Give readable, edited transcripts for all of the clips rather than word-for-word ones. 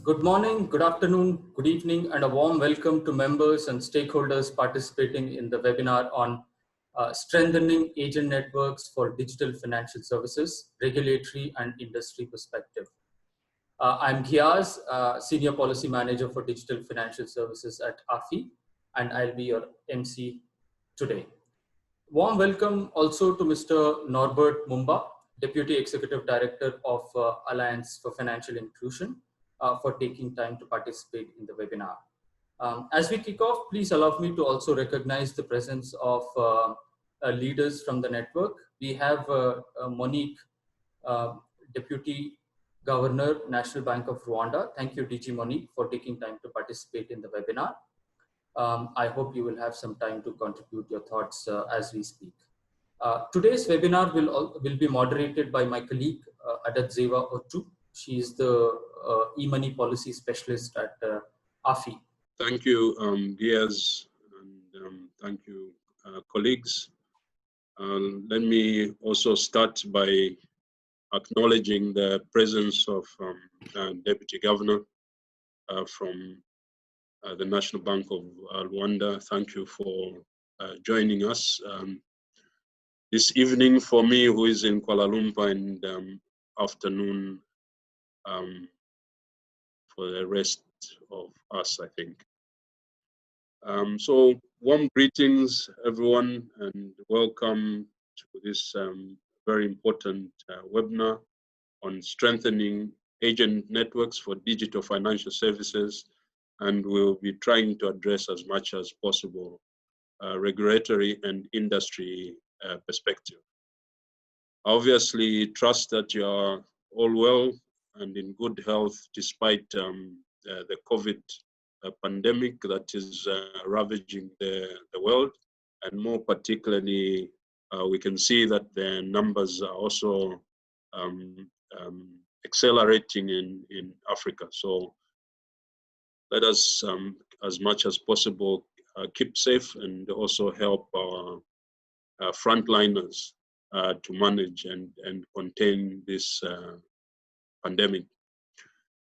Good morning, good afternoon, good evening, and a warm welcome to members and stakeholders participating in the webinar on strengthening agent networks for digital financial services, regulatory and industry perspective. I'm Ghiaz, Senior Policy Manager for Digital Financial Services at AfPI, and I'll be your MC today. Warm welcome also to Mr. Norbert Mumba, Deputy Executive Director of Alliance for Financial Inclusion, for taking time to participate in the webinar. As we kick off, please allow me to also recognize the presence of leaders from the network. We have Monique, Deputy Governor, National Bank of Rwanda. Thank you, DG Monique, for taking time to participate in the webinar. I hope you will have some time to contribute your thoughts as we speak. Today's webinar will be moderated by my colleague, Adadzeva Otu. She is the e-money policy specialist at AfPI. Thank you, Diaz, and thank you, colleagues. Let me also start by acknowledging the presence of Deputy Governor from the National Bank of Rwanda. Thank you for joining us this evening for me, who is in Kuala Lumpur, and afternoon for the rest of us, I think. So warm greetings, everyone, and welcome to this very important webinar on strengthening agent networks for digital financial services. And we'll be trying to address as much as possible regulatory and industry perspective. Obviously, trust that you are all well and in good health despite the COVID pandemic that is ravaging the world, and more particularly, we can see that the numbers are also accelerating in Africa. So let us, as much as possible, keep safe and also help our frontliners to manage and contain this pandemic.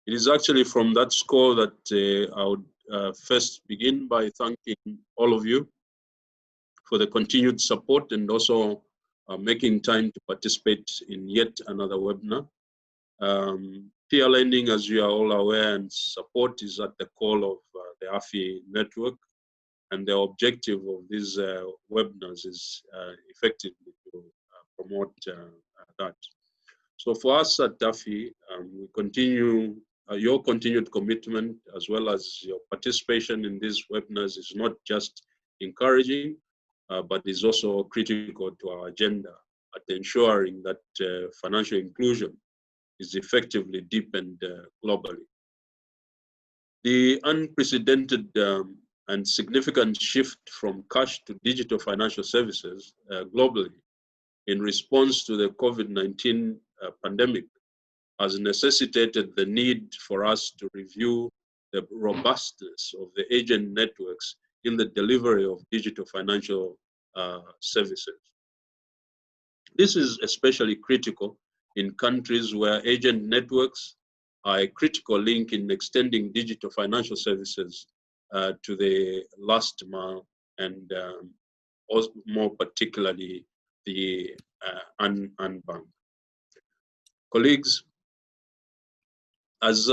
It is actually from that score that I would first begin by thanking all of you for the continued support and also making time to participate in yet another webinar. Peer lending, as you are all aware, and support is at the core of the AfPI network, and the objective of these webinars is effectively to promote that. So for us at AfPI, we continue your continued commitment as well as your participation in these webinars is not just encouraging, but is also critical to our agenda at ensuring that financial inclusion is effectively deepened globally. The unprecedented and significant shift from cash to digital financial services globally in response to the COVID-19 pandemic has necessitated the need for us to review the robustness of the agent networks in the delivery of digital financial services. This is especially critical in countries where agent networks are a critical link in extending digital financial services to the last mile, and also more particularly the unbanked. Colleagues, as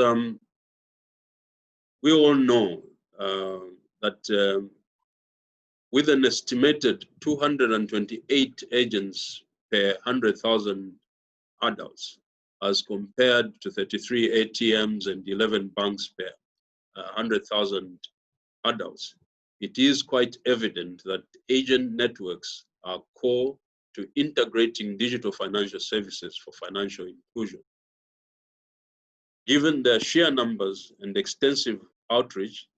we all know that with an estimated 228 agents per 100,000 adults, as compared to 33 ATMs and 11 banks per 100,000 adults, it is quite evident that agent networks are core to integrating digital financial services for financial inclusion. Given the sheer numbers and extensive outreach,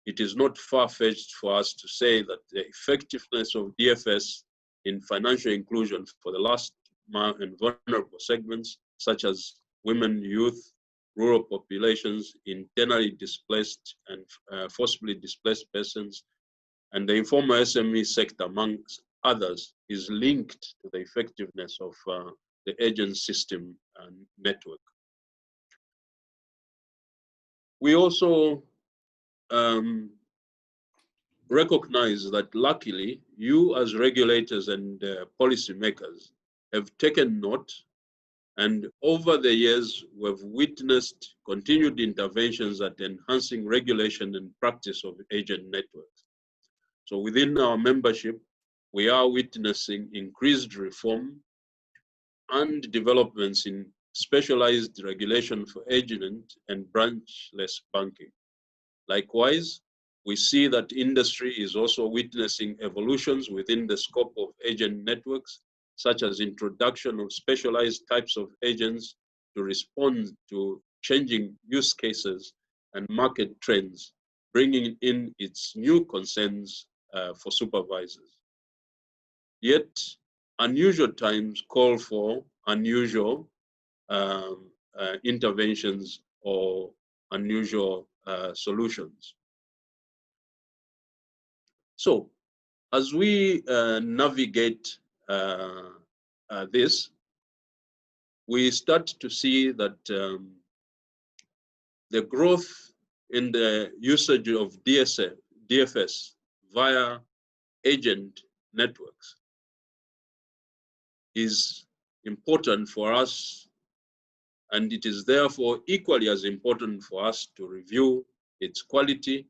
it is not far-fetched for us to say that the effectiveness of DFS in financial inclusion for the last mile and vulnerable segments, such as women, youth, rural populations, internally displaced and forcibly displaced persons, and the informal SME sector, amongst others, is linked to the effectiveness of the agent system and network. We also recognize that luckily you as regulators and policymakers have taken note, and over the years we've witnessed continued interventions at enhancing regulation and practice of agent networks. So within our membership, we are witnessing increased reform and developments in specialized regulation for agent and branchless banking. Likewise, we see that industry is also witnessing evolutions within the scope of agent networks, such as introduction of specialized types of agents to respond to changing use cases and market trends, bringing in its new concerns for supervisors. Yet, unusual times call for unusual interventions or unusual solutions. So, as we navigate this, we start to see that the growth in the usage of DFS via agent networks is important for us, and it is therefore equally as important for us to review its quality,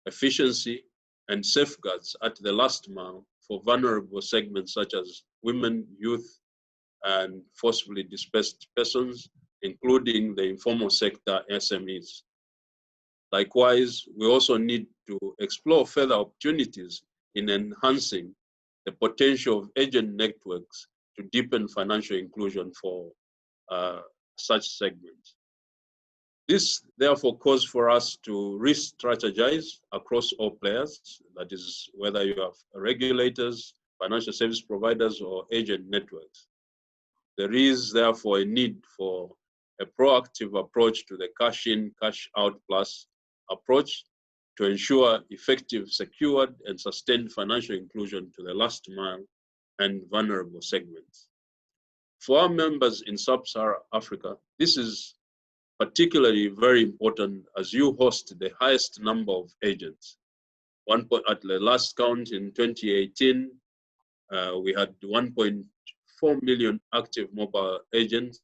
efficiency, and safeguards at the last mile for vulnerable segments such as women, youth, and forcibly displaced persons, including the informal sector SMEs. Likewise, we also need to explore further opportunities in enhancing the potential of agent networks to deepen financial inclusion for such segments. This therefore calls for us to re-strategize across all players, that is, whether you have regulators, financial service providers, or agent networks. There is therefore a need for a proactive approach to the cash in, cash out plus approach to ensure effective, secured, and sustained financial inclusion to the last mile and vulnerable segments. For our members in Sub-Saharan Africa, this is particularly very important as you host the highest number of agents. At the last count in 2018, we had 1.4 million active mobile agents.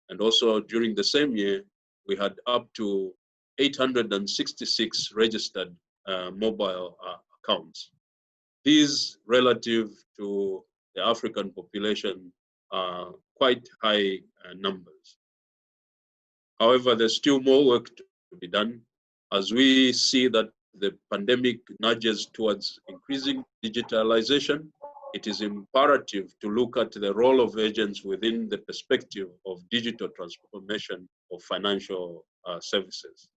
And also during the same year, we had up to 866 registered mobile accounts. These relative to the African population are quite high numbers. However, there's still more work to be done as we see that the pandemic nudges towards increasing digitalization. It is imperative to look at the role of agents within the perspective of digital transformation of financial services.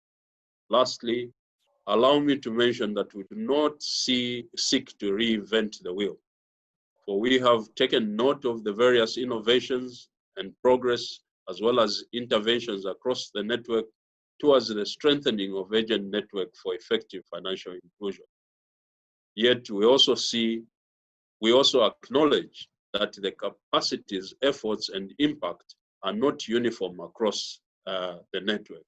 Lastly, allow me to mention that we do not seek to reinvent the wheel, for we have taken note of the various innovations and progress as well as interventions across the network towards the strengthening of agent network for effective financial inclusion. Yet we also acknowledge that the capacities, efforts, and impact are not uniform across the network.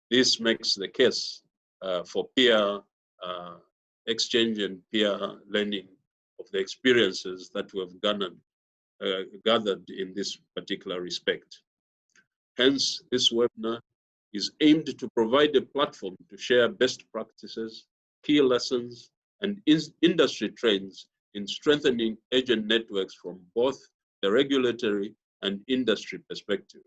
This makes the case for peer exchange and peer learning of the experiences that we have gathered in this particular respect. Hence, this webinar is aimed to provide a platform to share best practices, key lessons, and industry trends in strengthening agent networks from both the regulatory and industry perspective.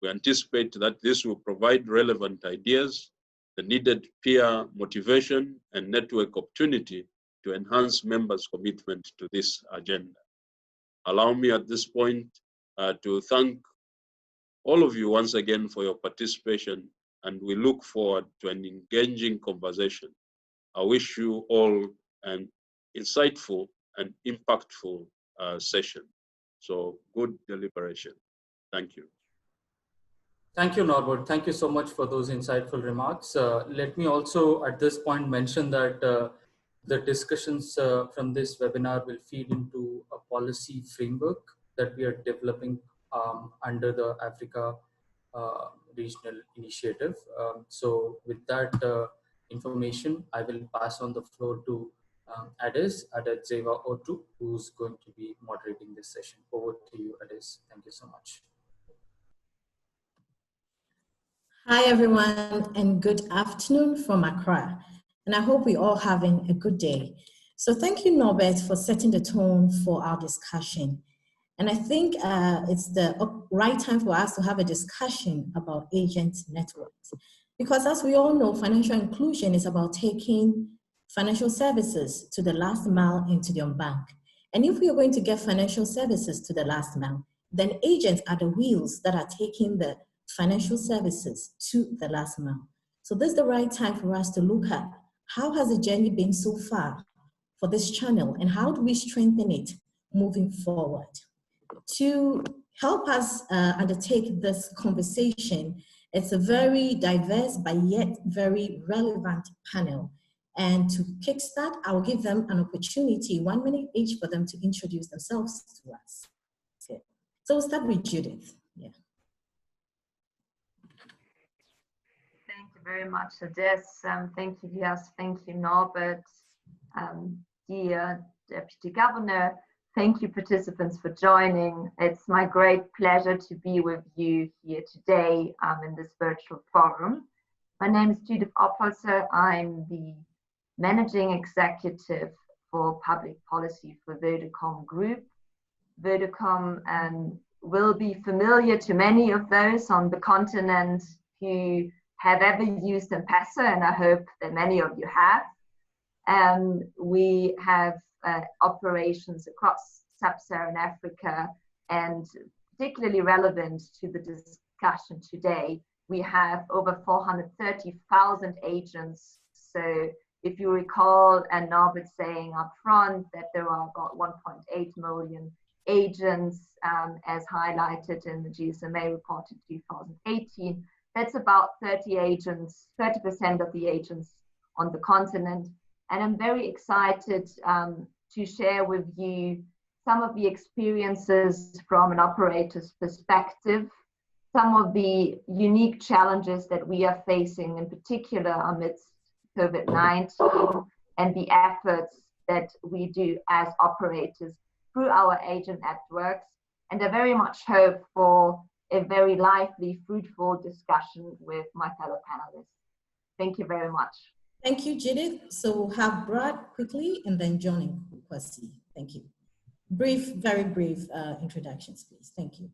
We anticipate that this will provide relevant ideas, the needed peer motivation, and network opportunity to enhance members' commitment to this agenda. Allow me at this point to thank all of you once again for your participation, and we look forward to an engaging conversation. I wish you all an insightful and impactful session. So good deliberation. Thank you. Thank you, Norbert. Thank you so much for those insightful remarks. Let me also at this point mention that the discussions from this webinar will feed into a policy framework that we are developing under the Africa regional initiative. So with that information, I will pass on the floor to Adedzeva Otu, who's going to be moderating this session. Over to you, Adez. Thank you so much. Hi, everyone, and good afternoon from Accra. And I hope we're all having a good day. So thank you, Norbert, for setting the tone for our discussion. And I think it's the right time for us to have a discussion about agent networks. Because as we all know, financial inclusion is about taking financial services to the last mile into the bank. And if we are going to get financial services to the last mile, then agents are the wheels that are taking the financial services to the last mile. So this is the right time for us to look at how has the journey been so far for this channel and how do we strengthen it moving forward. To help us undertake this conversation, it's a very diverse but yet very relevant panel. And to kickstart, I'll give them an opportunity, 1 minute each, for them to introduce themselves to us. Okay. So we'll start with Judith. Yeah. Thank you very much, Ades. Thank you, Dias. Thank you, Norbert. Dear Deputy Governor, thank you, participants, for joining. It's my great pleasure to be with you here today in this virtual forum. My name is Judith Oppolzer. I'm the Managing Executive for Public Policy for Vodacom Group. Vodacom will be familiar to many of those on the continent who have ever used M-Pesa, and I hope that many of you have. We have operations across sub-Saharan Africa, and particularly relevant to the discussion today, we have over 430,000 agents. So if you recall, and Norbert saying up front that there are about 1.8 million agents, as highlighted in the GSMA report in 2018, that's about 30% of the agents on the continent. And I'm very excited to share with you some of the experiences from an operator's perspective, some of the unique challenges that we are facing, in particular amidst COVID-19, and the efforts that we do as operators through our agent networks. And I very much hope for a very lively, fruitful discussion with my fellow panelists. Thank you very much. Thank you, Judith. So we'll have Brad quickly and then John and Kuassi. Thank you. Very brief introductions, please. Thank you.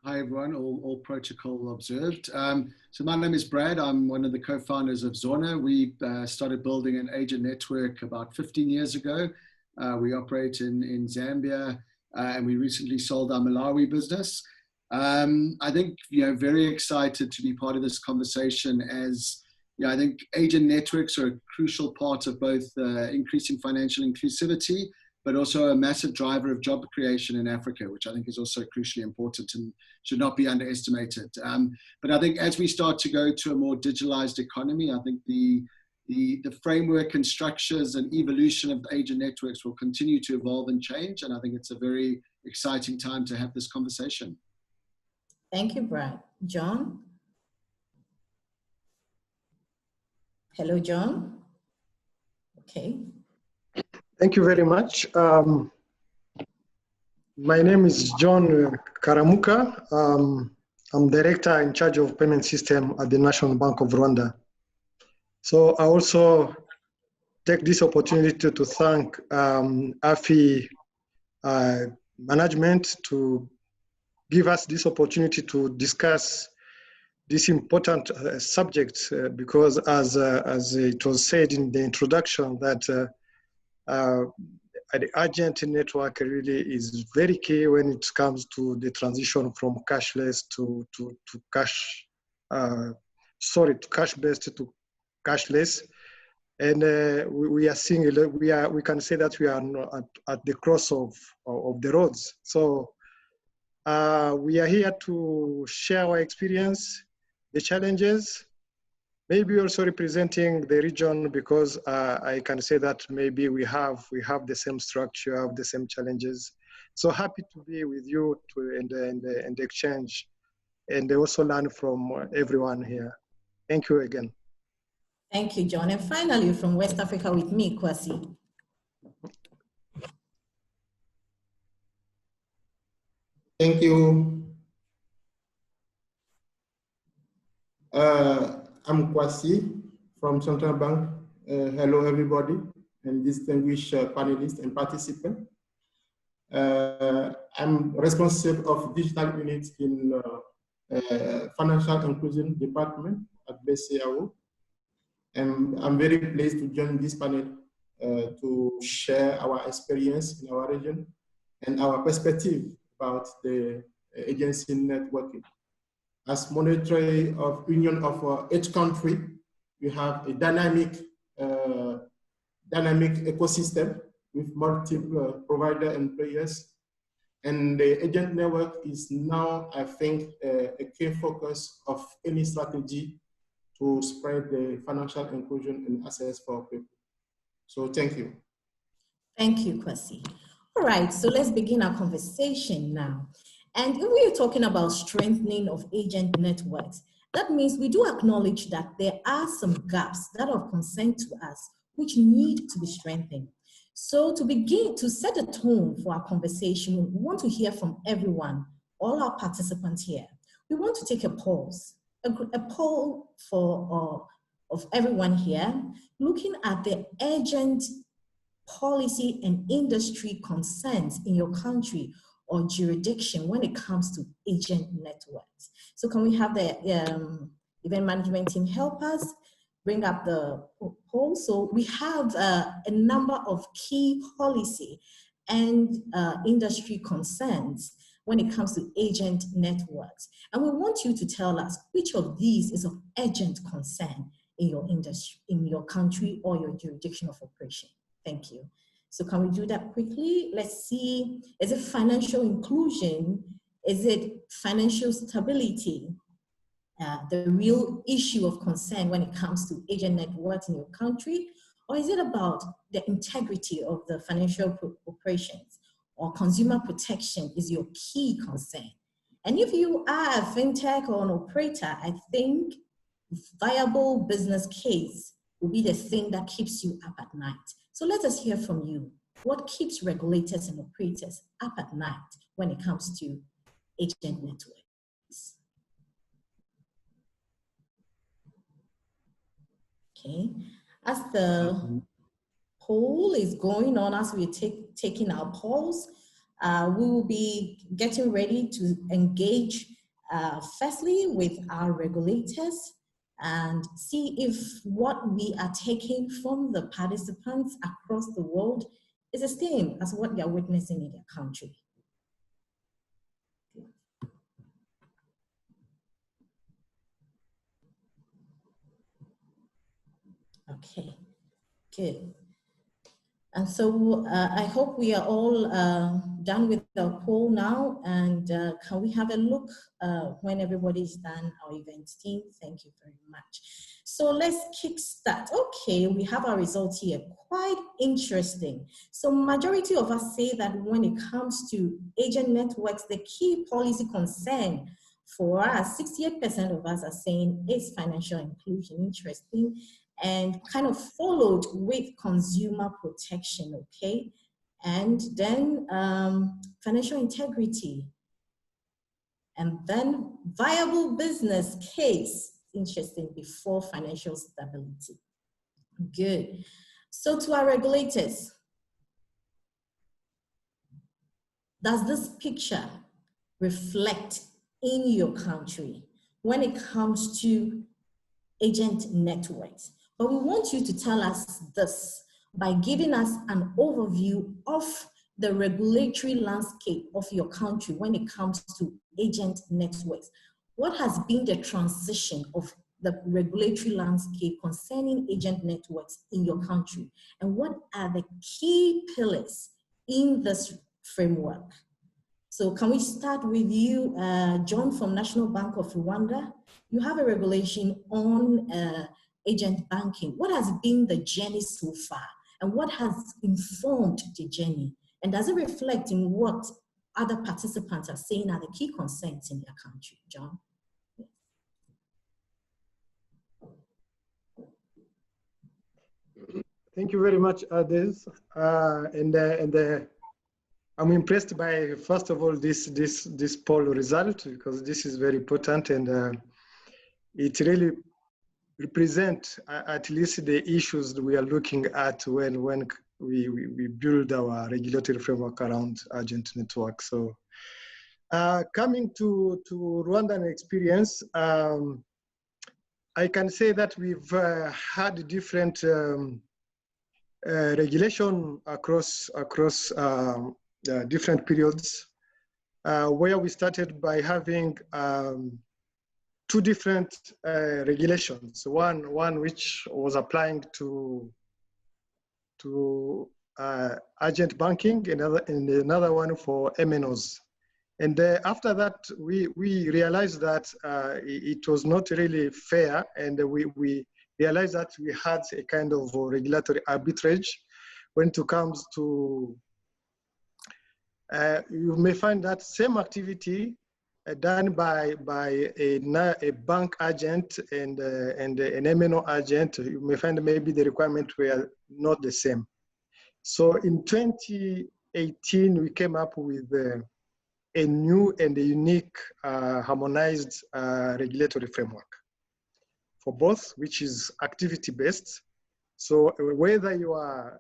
Hi, everyone. All protocol observed. So my name is Brad. I'm one of the co-founders of Zorna. We started building an agent network about 15 years ago. We operate in Zambia, and we recently sold our Malawi business. I think, very excited to be part of this conversation, as I think agent networks are a crucial part of both increasing financial inclusivity, but also a massive driver of job creation in Africa, which I think is also crucially important and should not be underestimated. But I think as we start to go to a more digitalized economy, I think the framework and structures and evolution of agent networks will continue to evolve and change. And I think it's a very exciting time to have this conversation. Thank you, Brad. John? Hello, John? Okay. Thank you very much. My name is John Karamuka. I'm director in charge of payment system at the National Bank of Rwanda. So I also take this opportunity to thank AfPI management to give us this opportunity to discuss this important subject, because as it was said in the introduction, that the agent network really is very key when it comes to the transition from cashless to cash-based to cashless. And we are seeing, we can say that we are at the cross of the roads. So we are here to share our experience, the challenges, maybe also representing the region, because I can say that maybe we have the same structure, have the same challenges. So happy to be with you and exchange and also learn from everyone here. Thank you again. Thank you, John. And finally, from West Africa with me, Kuassi. Thank you. I'm Kuassi from Centrale Banque. Hello, everybody, and distinguished panelists and participants. I'm responsible of digital unit in Financial Inclusion Department at BCAO. And I'm very pleased to join this panel to share our experience in our region and our perspective about the agency networking. As monetary of union of each country, we have a dynamic ecosystem with multiple providers and players. And the agent network is now, I think, a key focus of any strategy to spread the financial inclusion and access for people. So thank you. Thank you, Kuassi. All right, so let's begin our conversation now. And when we are talking about strengthening of agent networks, that means we do acknowledge that there are some gaps that are of concern to us which need to be strengthened. So to begin, to set a tone for our conversation, we want to hear from everyone, all our participants here. We want to take a pause, a poll of everyone here, looking at the urgent policy and industry concerns in your country or jurisdiction when it comes to agent networks. So can we have the event management team help us bring up the poll? So we have a number of key policy and industry concerns when it comes to agent networks. And we want you to tell us which of these is of urgent concern in your industry, in your country or your jurisdiction of operation. Thank you. So can we do that quickly? Let's see, is it financial inclusion? Is it financial stability? The real issue of concern when it comes to agent networks in your country? Or is it about the integrity of the financial operations? Or consumer protection is your key concern? And if you are a fintech or an operator, I think viable business case will be the thing that keeps you up at night. So let us hear from you. What keeps regulators and operators up at night when it comes to agent networks? Okay, as the poll is going on, as we're taking our polls, we will be getting ready to engage firstly with our regulators and see if what we are taking from the participants across the world is the same as what they are witnessing in their country. Okay, good. And so I hope we are all done with the poll now, and can we have a look when everybody's done, our event team? Thank you very much. So let's kickstart. Okay, we have our results here, quite interesting. So majority of us say that when it comes to agent networks, the key policy concern for us, 68% of us are saying is financial inclusion. Interesting. And kind of followed with consumer protection, okay? And then financial integrity. And then viable business case, interesting, before financial stability. Good. So to our regulators, does this picture reflect in your country when it comes to agent networks? But we want you to tell us this by giving us an overview of the regulatory landscape of your country when it comes to agent networks. What has been the transition of the regulatory landscape concerning agent networks in your country? And what are the key pillars in this framework? So can we start with you, John from National Bank of Rwanda? You have a regulation on agent banking. What has been the journey so far? And what has informed the journey? And does it reflect in what other participants are saying are the key concerns in their country? John? Thank you very much, Ades. I'm impressed by, first of all, this poll result, because this is very important, and it really represents at least the issues that we are looking at when we build our regulatory framework around agent network. So coming to Rwandan experience, I can say that we've had different regulation across different periods, where we started by having two different regulations. One which was applying to agent banking, and another one for MNOs. And after that, we realized that it was not really fair, and we realized that we had a kind of regulatory arbitrage when it comes to, you may find that same activity done by a bank agent and an MNO agent, you may find maybe the requirements were not the same. So in 2018, we came up with a new and a unique harmonized regulatory framework for both, which is activity-based. So whether you are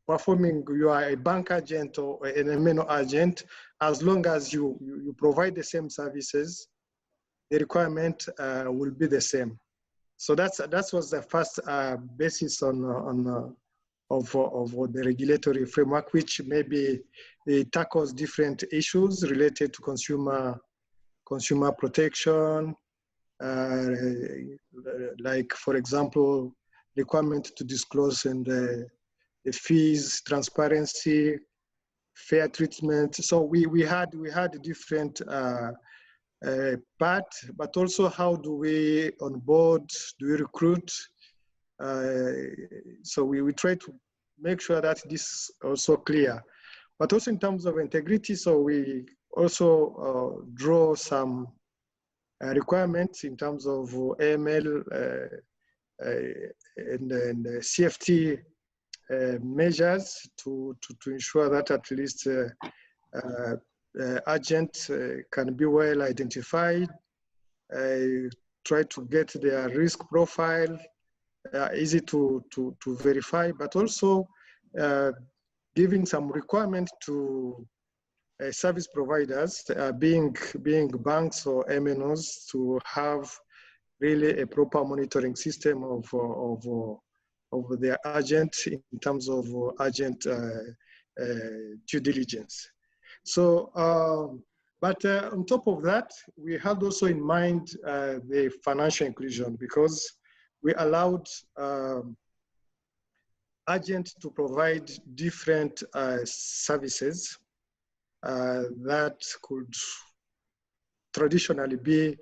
performing, you are a bank agent or an MNO agent, as long as you provide the same services, the requirement will be the same. So that was the first basis of the regulatory framework, which maybe it tackles different issues related to consumer protection, like, for example, requirement to disclose and the fees, transparency, fair treatment. So we had different part, but also how do we onboard, do we recruit? So we try to make sure that this is also clear. But also in terms of integrity, so we also draw some requirements in terms of AML and CFT measures to ensure that at least agents can be well identified, try to get their risk profile easy to verify, but also giving some requirement to service providers, being banks or MNOs, to have really a proper monitoring system of their agent in terms of agent due diligence. So, but on top of that, we had also in mind the financial inclusion, because we allowed agents to provide different services that could traditionally be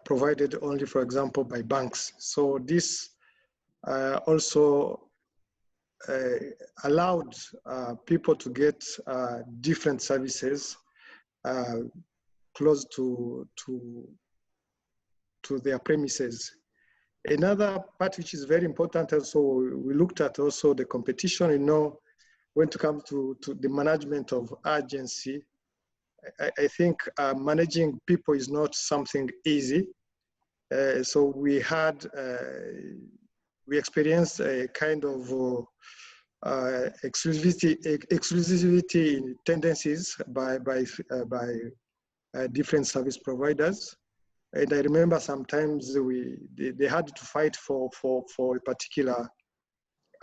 provided only, for example, by banks. So this also allowed people to get different services close to their premises. Another part which is very important also, we looked at also the competition, when it comes to the management of agency. I think managing people is not something easy. So we experienced a kind of exclusivity tendencies by different service providers. And I remember sometimes they had to fight for a particular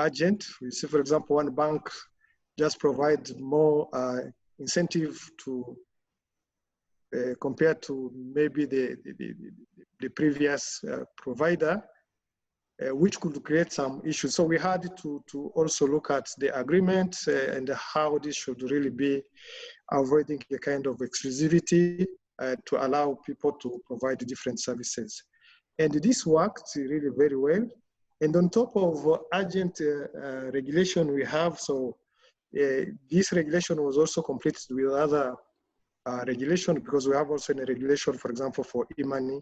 agent. We see, for example, one bank just provides more incentive to compared to maybe the previous provider, which could create some issues. So we had to also look at the agreement and how this should really be avoiding a kind of exclusivity to allow people to provide different services. And this worked really very well. And on top of agent regulation we have, so this regulation was also completed with other regulation, because we have also a regulation, for example, for e-money,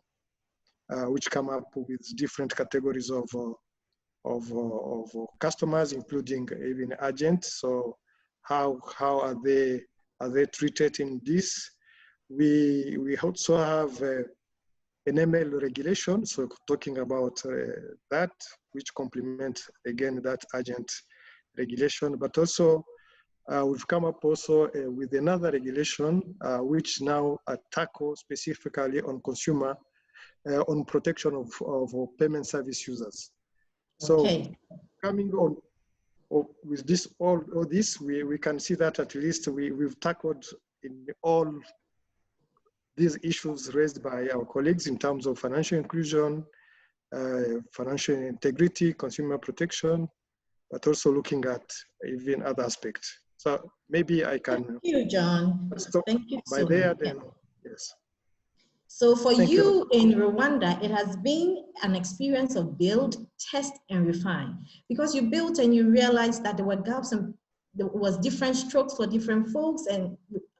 which come up with different categories of customers, including even agents. So how are they treated in this? We also have an ML regulation, so talking about that, which complements again that agent regulation, but also we've come up also with another regulation which now tackle specifically on consumer, on protection of payment service users. So okay. Coming on with this, all this, we can see that at least we've tackled in all these issues raised by our colleagues in terms of financial inclusion, financial integrity, consumer protection, but also looking at even other aspects. So maybe I can Thank you, John. stop Thank you by so there much. then, yes. So for Thank you in Rwanda, it has been an experience of build, test, and refine. Because you built and you realized that there were gaps and there was different strokes for different folks, and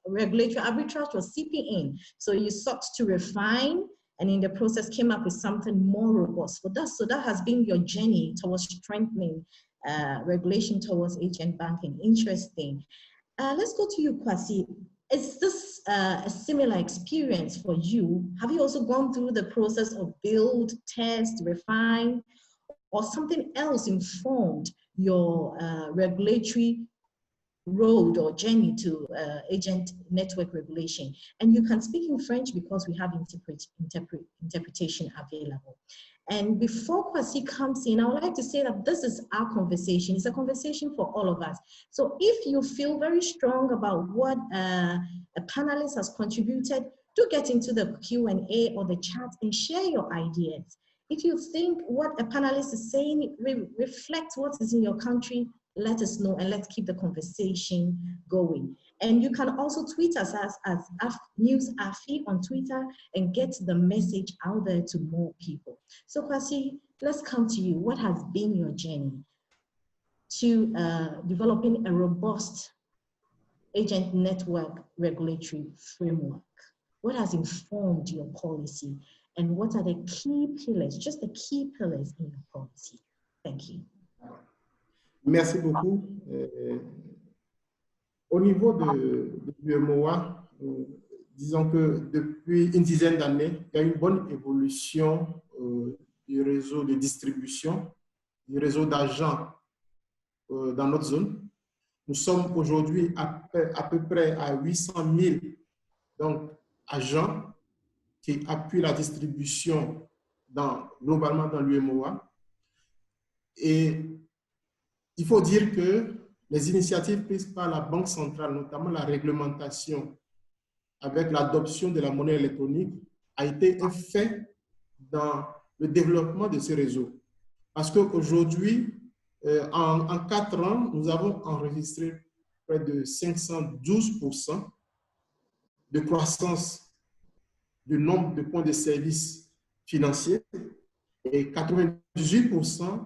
regulatory arbitrage was seeping in. So you sought to refine, and in the process came up with something more robust. So that has been your journey towards strengthening regulation towards agent banking. Interesting. Let's go to you, Kuassi. Is this a similar experience for you? Have you also gone through the process of build, test, refine, or something else informed your regulatory road or journey to agent network regulation? And you can speak in French because we have interpretation available. And before Kuassi comes in, I would like to say that this is our conversation. It's a conversation for all of us. So if you feel very strong about what a panelist has contributed, do get into the Q&A or the chat and share your ideas. If you think what a panelist is saying reflects what is in your country, let us know and let's keep the conversation going. And you can also tweet us as NewsAfI on Twitter and get the message out there to more people. So Kuassi, let's come to you. What has been your journey to developing a robust agent network regulatory framework? What has informed your policy? And what are the key pillars, just the key pillars in your policy? Thank you. Merci beaucoup. Au niveau de l'UMOA, disons que depuis une dizaine d'années, il y a une bonne évolution du réseau de distribution, du réseau d'agents dans notre zone. Nous sommes aujourd'hui à peu près à 800 000 donc, agents qui appuient la distribution globalement dans l'UMOA. Et il faut dire que les initiatives prises par la Banque centrale, notamment la réglementation avec l'adoption de la monnaie électronique, a été un fait dans le développement de ces réseaux. Parce qu'aujourd'hui, en 4 ans, nous avons enregistré près de 512% de croissance du nombre de points de services financiers et 98%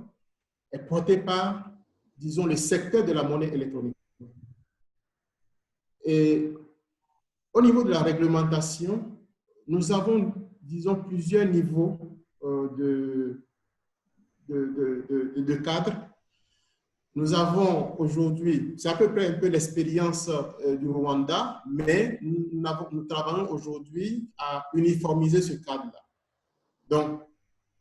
est porté par, disons, le secteur de la monnaie électronique. Et au niveau de la réglementation, nous avons, disons, plusieurs niveaux de cadre. Nous avons aujourd'hui, c'est à peu près un peu l'expérience du Rwanda, mais nous travaillons aujourd'hui à uniformiser ce cadre-là. Donc,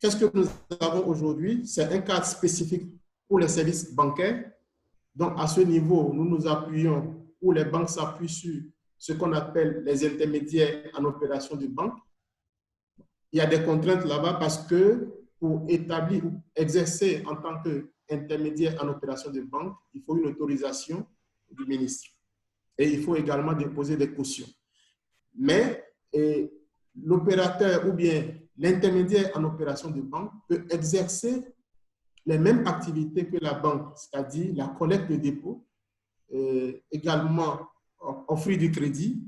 qu'est-ce que nous avons aujourd'hui? C'est un cadre spécifique pour les services bancaires. Donc, à ce niveau, nous nous appuyons, ou les banques s'appuient sur ce qu'on appelle les intermédiaires en opération de banque. Il y a des contraintes là-bas parce que pour établir ou exercer en tant qu'intermédiaire en opération de banque, il faut une autorisation du ministre. Et il faut également déposer des cautions. Mais l'opérateur ou bien l'intermédiaire en opération de banque peut exercer les mêmes activités que la banque, c'est-à-dire la collecte de dépôts, également offrir du crédit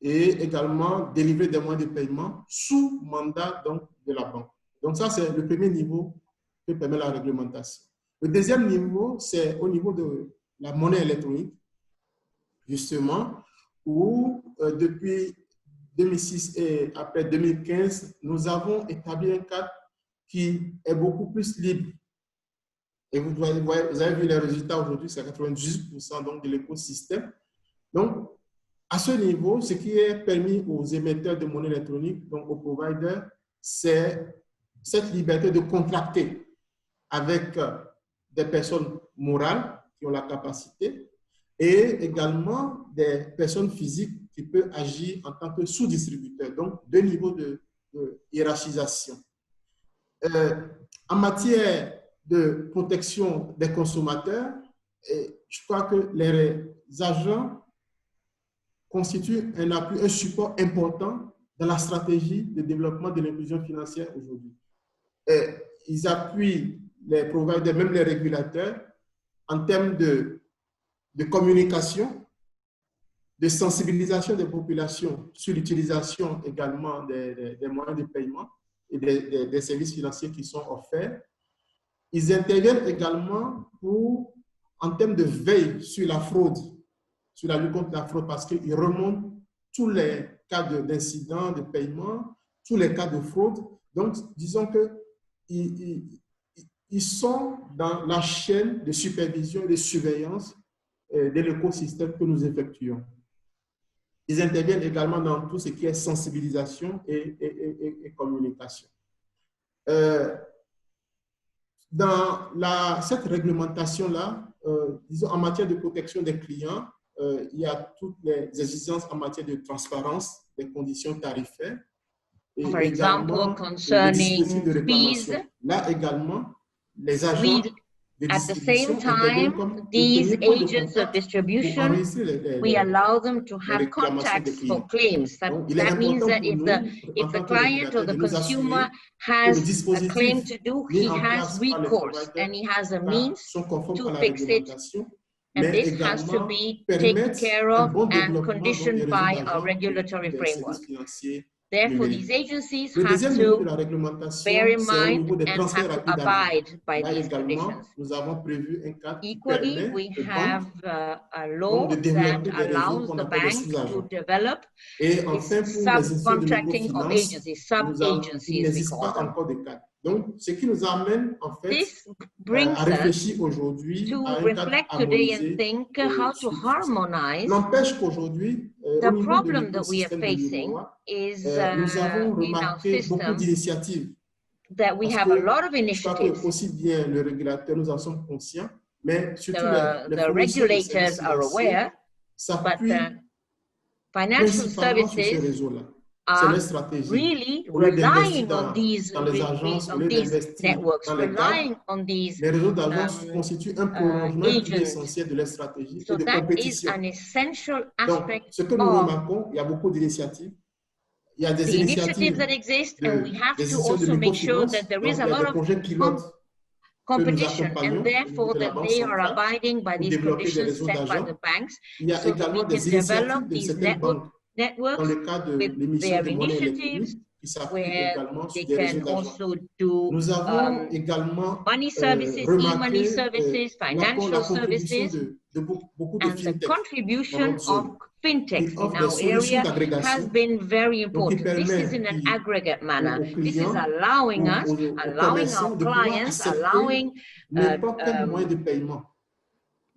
et également délivrer des moyens de paiement sous mandat donc, de la banque. Donc ça, c'est le premier niveau que permet la réglementation. Le deuxième niveau, c'est au niveau de la monnaie électronique, justement, où depuis 2006 et après 2015, nous avons établi un cadre qui est beaucoup plus libre Et vous avez vu les résultats aujourd'hui, c'est 98% donc, de l'écosystème. Donc, à ce niveau, ce qui est permis aux émetteurs de monnaie électronique, donc aux providers, c'est cette liberté de contracter avec des personnes morales qui ont la capacité et également des personnes physiques qui peuvent agir en tant que sous-distributeurs. Donc, deux niveaux de hiérarchisation. En matière de protection des consommateurs, je crois que les agents constituent un appui, un support important dans la stratégie de développement de l'inclusion financière aujourd'hui. Ils appuient les providers, même les régulateurs, en termes de communication, de sensibilisation des populations sur l'utilisation également des moyens de paiement et des services financiers qui sont offerts. Ils interviennent également en termes de veille sur la fraude, sur la lutte contre la fraude, parce qu'ils remontent tous les cas d'incidents de paiement, tous les cas de fraude. Donc, disons qu'ils sont dans la chaîne de supervision et de surveillance de l'écosystème que nous effectuons. Ils interviennent également dans tout ce qui est sensibilisation et communication. Dans cette réglementation-là, disons en matière de protection des clients, il y a toutes les exigences en matière de transparence des conditions tarifaires. Et For example, concerning fees, là également, les agents at the same time, these agents of distribution, we allow them to have contacts for claims. That means that if the client or the consumer has a claim to do, he has recourse and he has a means to fix it. And this has to be taken care of and conditioned by a regulatory framework. Therefore, these agencies have to bear in mind and have to abide by these conditions. Equally, we have a law that allows the bank to develop subcontracting of agencies, sub-agencies, we call them. Donc, ce qui nous amène en fait à réfléchir aujourd'hui à un cadre harmonisé. N'empêche qu'aujourd'hui, au niveau de l'écosystème de l'UEMOA, nous avons remarqué beaucoup d'initiatives. That we have a lot of initiatives. Aussi bien le régulateur, nous en sommes conscients, mais surtout the regulators are aware, but the financial services are really relying on these networks, relying on these agents. So that is an essential aspect of the initiatives that exist, and we have to also make sure that there is a lot of competition, and therefore that they are abiding by these conditions set by the banks, so that we can develop these networks with their initiatives, where they can also do money services, e-money services, financial services, and the contribution of fintechs in our area has been very important. This is in an aggregate manner. This is allowing us, allowing our clients, allowing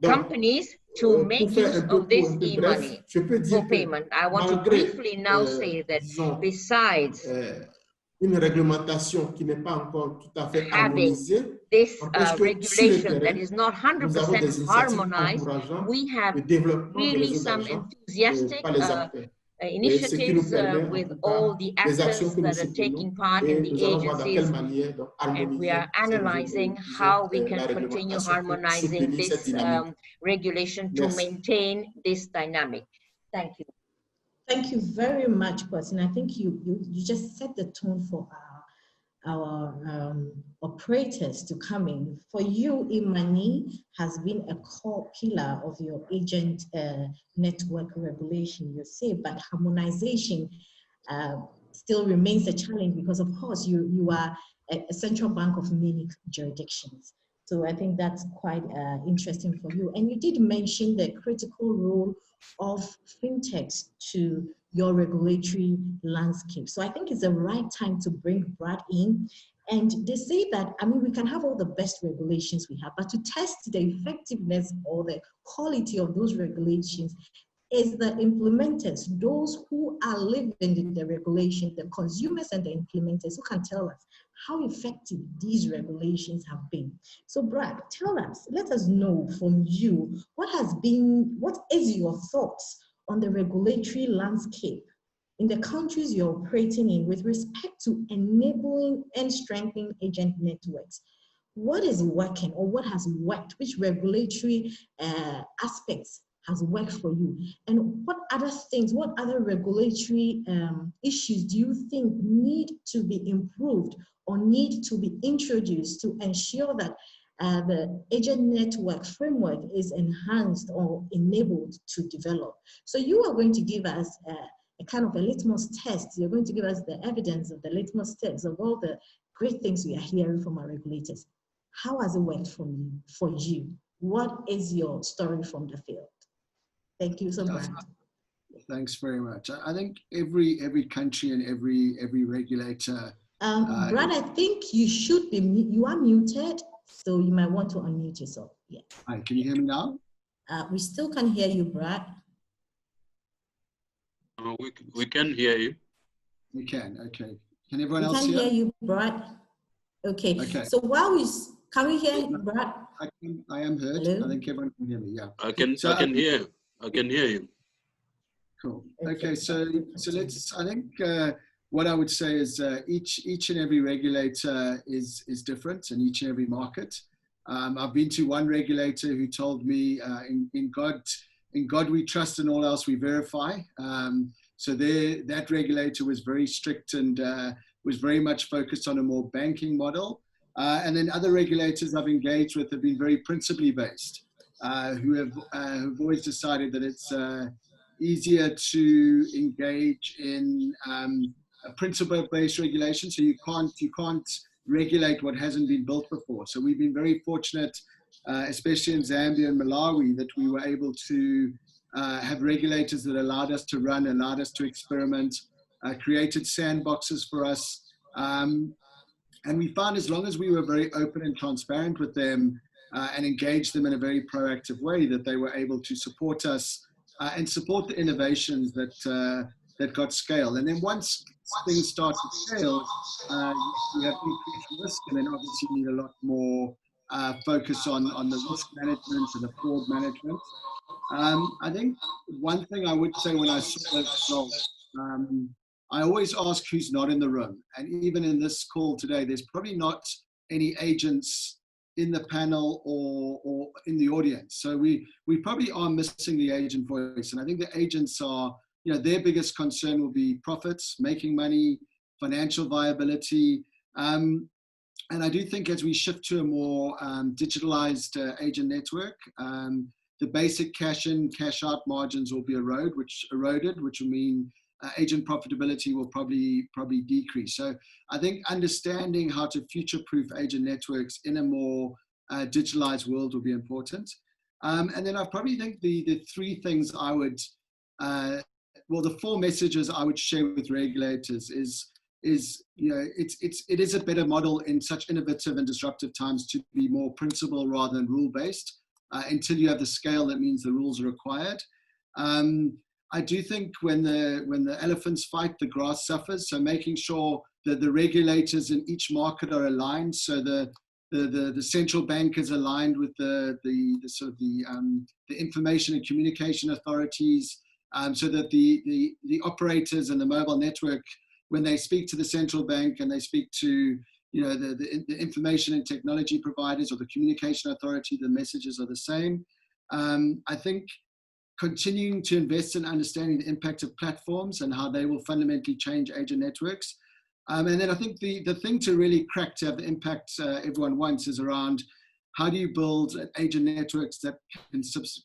companies to make use of this e-money for payment. I want to briefly now say that besides une réglementation qui n'est pas encore tout à fait harmonisée, this regulation that is not 100% harmonized, we have really some enthusiastic initiatives with all the actors that are taking part in the agencies, and we are analyzing how we can continue harmonizing this regulation to maintain this dynamic. Thank you. Thank you very much, Kuassi. And I think you just set the tone for our operators to come in. For you, e-money has been a core pillar of your agent network regulation, you say, but harmonization still remains a challenge because, of course, you are a central bank of many jurisdictions. So I think that's quite interesting for you. And you did mention the critical role of fintechs to your regulatory landscape. So I think it's the right time to bring Brad in And they say that, I mean, we can have all the best regulations we have, but to test the effectiveness or the quality of those regulations is the implementers, those who are living in the regulation, the consumers and the implementers who can tell us how effective these regulations have been. So Brad, tell us, let us know from you, what is your thoughts on the regulatory landscape in the countries you're operating in with respect to enabling and strengthening agent networks? What is working or what has worked? Which regulatory aspects has worked for you? And what other things, what other regulatory issues do you think need to be improved or need to be introduced to ensure that the agent network framework is enhanced or enabled to develop? So you are going to give us a kind of a litmus test. You're going to give us the evidence of the litmus test of all the great things we are hearing from our regulators. How has it worked for you? What is your story from the field? Thank you so much. Thanks very much. I think every country and every regulator. Brad, I think you are muted, so you might want to unmute yourself. Yeah. Hi, can you hear me now? We still can hear you, Brad. We can hear you. We can, okay. Can everyone else hear? We can hear you, Brad. Okay. So can we hear you, Brad? I am heard. Hello? I think everyone can hear me, yeah. I can hear you. Cool. Okay, so let's, I think what I would say is each and every regulator is different in each and every market. I've been to one regulator who told me in God we trust, and all else we verify. So that regulator was very strict and was very much focused on a more banking model. And then other regulators I've engaged with have been very principally based, who have always decided that it's easier to engage in a principle-based regulation. So you can't regulate what hasn't been built before. So we've been very fortunate, especially in Zambia and Malawi, that we were able to have regulators that allowed us to run, allowed us to experiment, created sandboxes for us. And we found as long as we were very open and transparent with them and engaged them in a very proactive way, that they were able to support us and support the innovations that got scale. And then once things start to scale, you have increased risk, and then obviously you need a lot more focus on the risk management and the fraud management. I think one thing I would say when I saw those results, I always ask who's not in the room. And even in this call today, there's probably not any agents in the panel or in the audience. So we probably are missing the agent voice. And I think the agents are, their biggest concern will be profits, making money, financial viability. And I do think as we shift to a more digitalized agent network, the basic cash in, cash out margins will be eroded, which will mean agent profitability will probably decrease. So I think understanding how to future-proof agent networks in a more digitalized world will be important. And then I probably think the three things I would, the four messages I would share with regulators is it is a better model in such innovative and disruptive times to be more principle rather than rule-based. Until you have the scale, that means the rules are required. I do think when the elephants fight, the grass suffers. So making sure that the regulators in each market are aligned. So the central bank is aligned with the information and communication authorities, so that the operators and the mobile network, when they speak to the central bank and they speak to the information and technology providers or the communication authority, the messages are the same. I think continuing to invest in understanding the impact of platforms and how they will fundamentally change agent networks. And then I think the thing to really crack to have the impact everyone wants is around how do you build agent networks that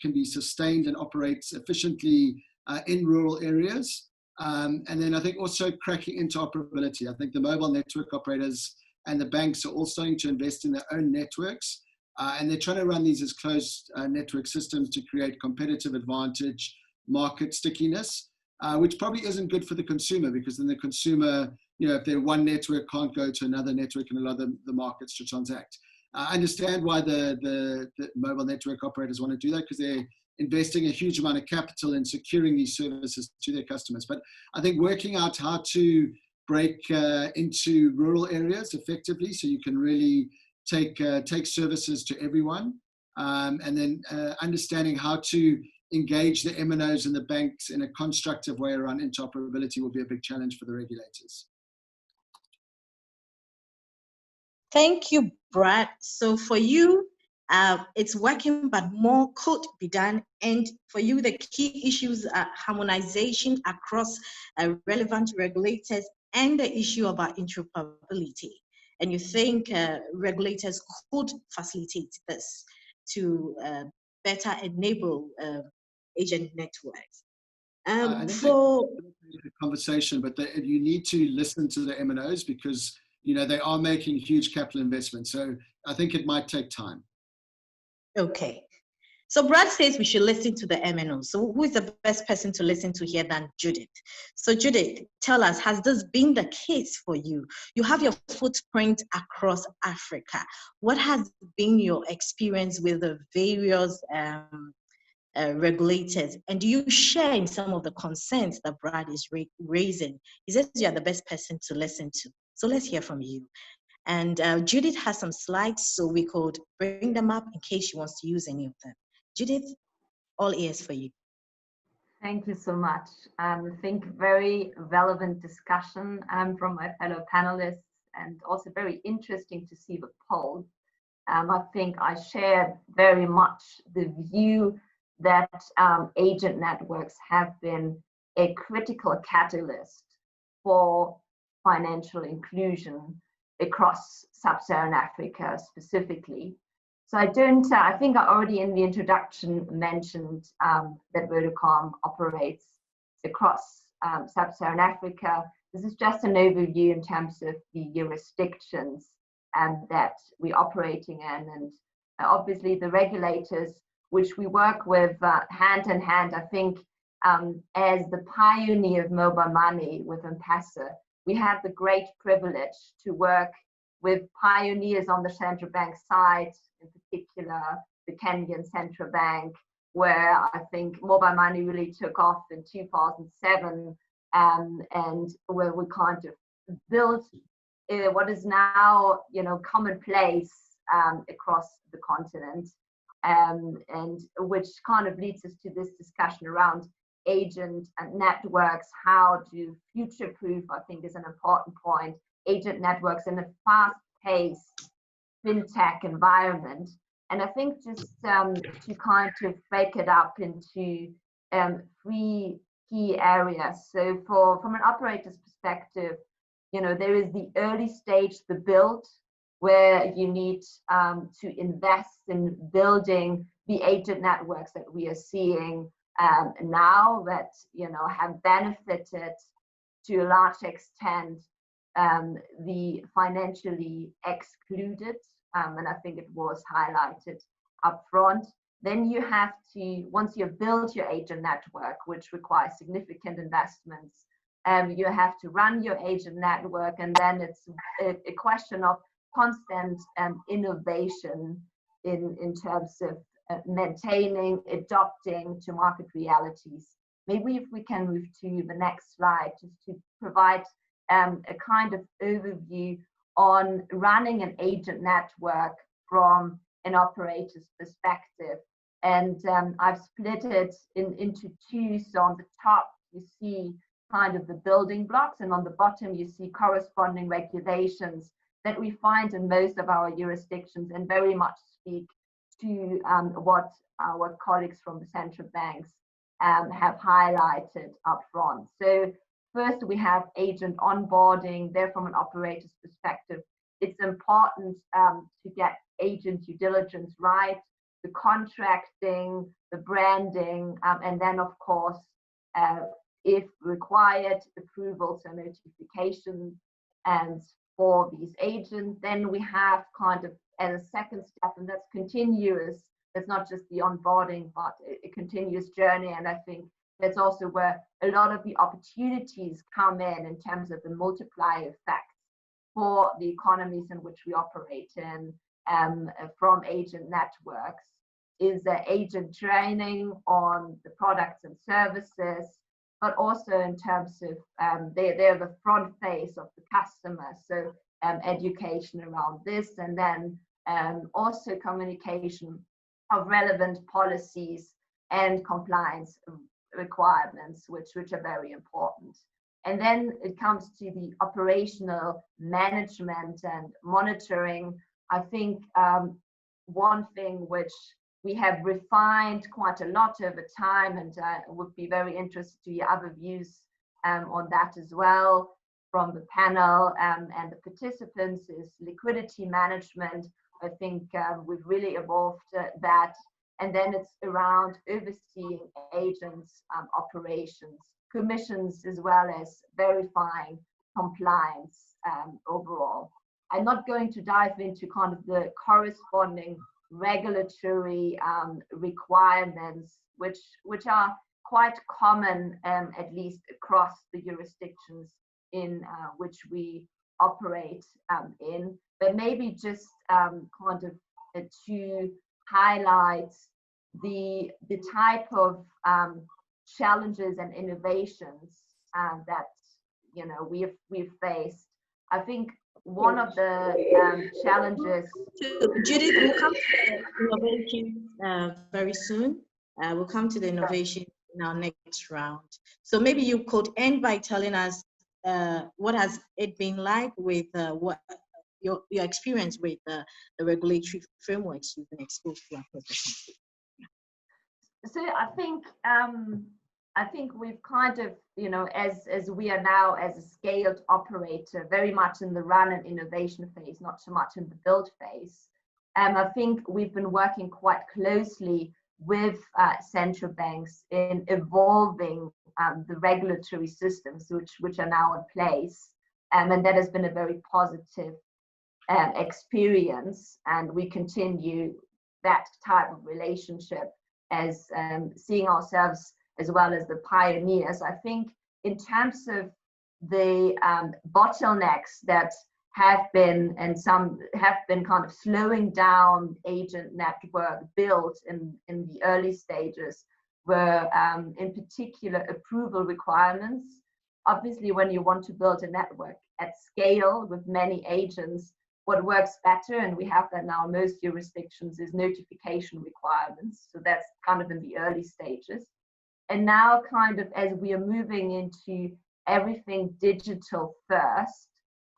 can be sustained and operate efficiently in rural areas. And then I think also cracking interoperability. I think the mobile network operators and the banks are all starting to invest in their own networks. And they're trying to run these as closed network systems to create competitive advantage, market stickiness. which probably isn't good for the consumer, because then the consumer, you know, if their one network can't go to another network and allow the markets to transact. I understand why the mobile network operators want to do that, because they're investing a huge amount of capital in securing these services to their customers. But I think working out how to break into rural areas effectively, so you can really take services to everyone, and then understanding how to engage the MNOs and the banks in a constructive way around interoperability will be a big challenge for the regulators. Thank you, Brad. So for you, it's working, but more could be done. And for you, the key issues are harmonization across relevant regulators and the issue about interoperability. And you think regulators could facilitate this to better enable agent networks. I think for the conversation, but you need to listen to the MNOs, because you know they are making huge capital investments. So I think it might take time. Okay. So Brad says we should listen to the MNOs. So who is the best person to listen to here than Judith? So Judith, tell us, has this been the case for you? You have your footprint across Africa. What has been your experience with the various regulators, and do you share in some of the concerns that Brad is raising? He says you are the best person to listen to. So let's hear from you. And Judith has some slides, so we could bring them up in case she wants to use any of them. Judith, all ears for you. Thank you so much. I think very relevant discussion from my fellow panelists, and also very interesting to see the poll. I think I share very much the view that agent networks have been a critical catalyst for financial inclusion across sub-Saharan Africa specifically. So I think I already in the introduction mentioned that Vodacom operates across sub-Saharan Africa. This is just an overview in terms of the jurisdictions that we're operating in, and obviously the regulators, which we work with hand in hand. I think as the pioneer of mobile money with M-Pesa, we had the great privilege to work with pioneers on the central bank side, in particular the Kenyan Central Bank, where I think mobile money really took off in 2007, and where we kind of built what is now, you know, commonplace across the continent. And which kind of leads us to this discussion around agent networks, how to future-proof, I think is an important point, agent networks in a fast-paced fintech environment. And I think just to kind of break it up into 3 key areas. So from an operator's perspective, you know, there is the early stage, the build, where you need to invest in building the agent networks that we are seeing now, that, you know, have benefited to a large extent the financially excluded, and I think it was highlighted up front. Then you have to, once you've built your agent network, which requires significant investments, you have to run your agent network, and then it's a question of constant innovation in terms of maintaining, adopting to market realities. Maybe if we can move to the next slide, just to provide a kind of overview on running an agent network from an operator's perspective. And I've split it into 2. So on the top, you see kind of the building blocks, and on the bottom, you see corresponding regulations that we find in most of our jurisdictions, and very much speak to what our colleagues from the central banks have highlighted up front. So first, we have agent onboarding. There, from an operator's perspective, it's important to get agent due diligence right, the contracting, the branding, and then, of course, if required, approvals and notifications and for these agents. Then we have kind of as a second step, and that's continuous. It's not just the onboarding, but a continuous journey. And I think that's also where a lot of the opportunities come in terms of the multiplier effects for the economies in which we operate in, from agent networks, is the agent training on the products and services, but also in terms of they're the front face of the customer. So education around this, and then also communication of relevant policies and compliance requirements, which are very important. And then it comes to the operational management and monitoring. I think one thing which we have refined quite a lot over time, and would be very interested to hear other views on that as well from the panel and the participants, is liquidity management. I think we've really evolved that. And then it's around overseeing agents' operations, commissions, as well as verifying compliance overall. I'm not going to dive into kind of the corresponding regulatory requirements, which are quite common, at least across the jurisdictions in which we operate in. But maybe just kind of to highlight the type of challenges and innovations that we've faced. I think one of the challenges. Judith, we'll come to the innovation very soon. We'll come to the innovation in our next round. So maybe you could end by telling us what has it been like with what your experience with the regulatory frameworks you've been exposed to. So I think we've kind of, as we are now as a scaled operator, very much in the run and innovation phase, not so much in the build phase. I think we've been working quite closely with central banks in evolving the regulatory systems which are now in place. And that has been a very positive experience. And we continue that type of relationship as seeing ourselves as well as the pioneers. I think in terms of the bottlenecks that have been, and some have been kind of slowing down agent network build in the early stages, were in particular approval requirements. Obviously, when you want to build a network at scale with many agents, what works better, and we have that now in most jurisdictions, is notification requirements. So that's kind of in the early stages. And now kind of as we are moving into everything digital first,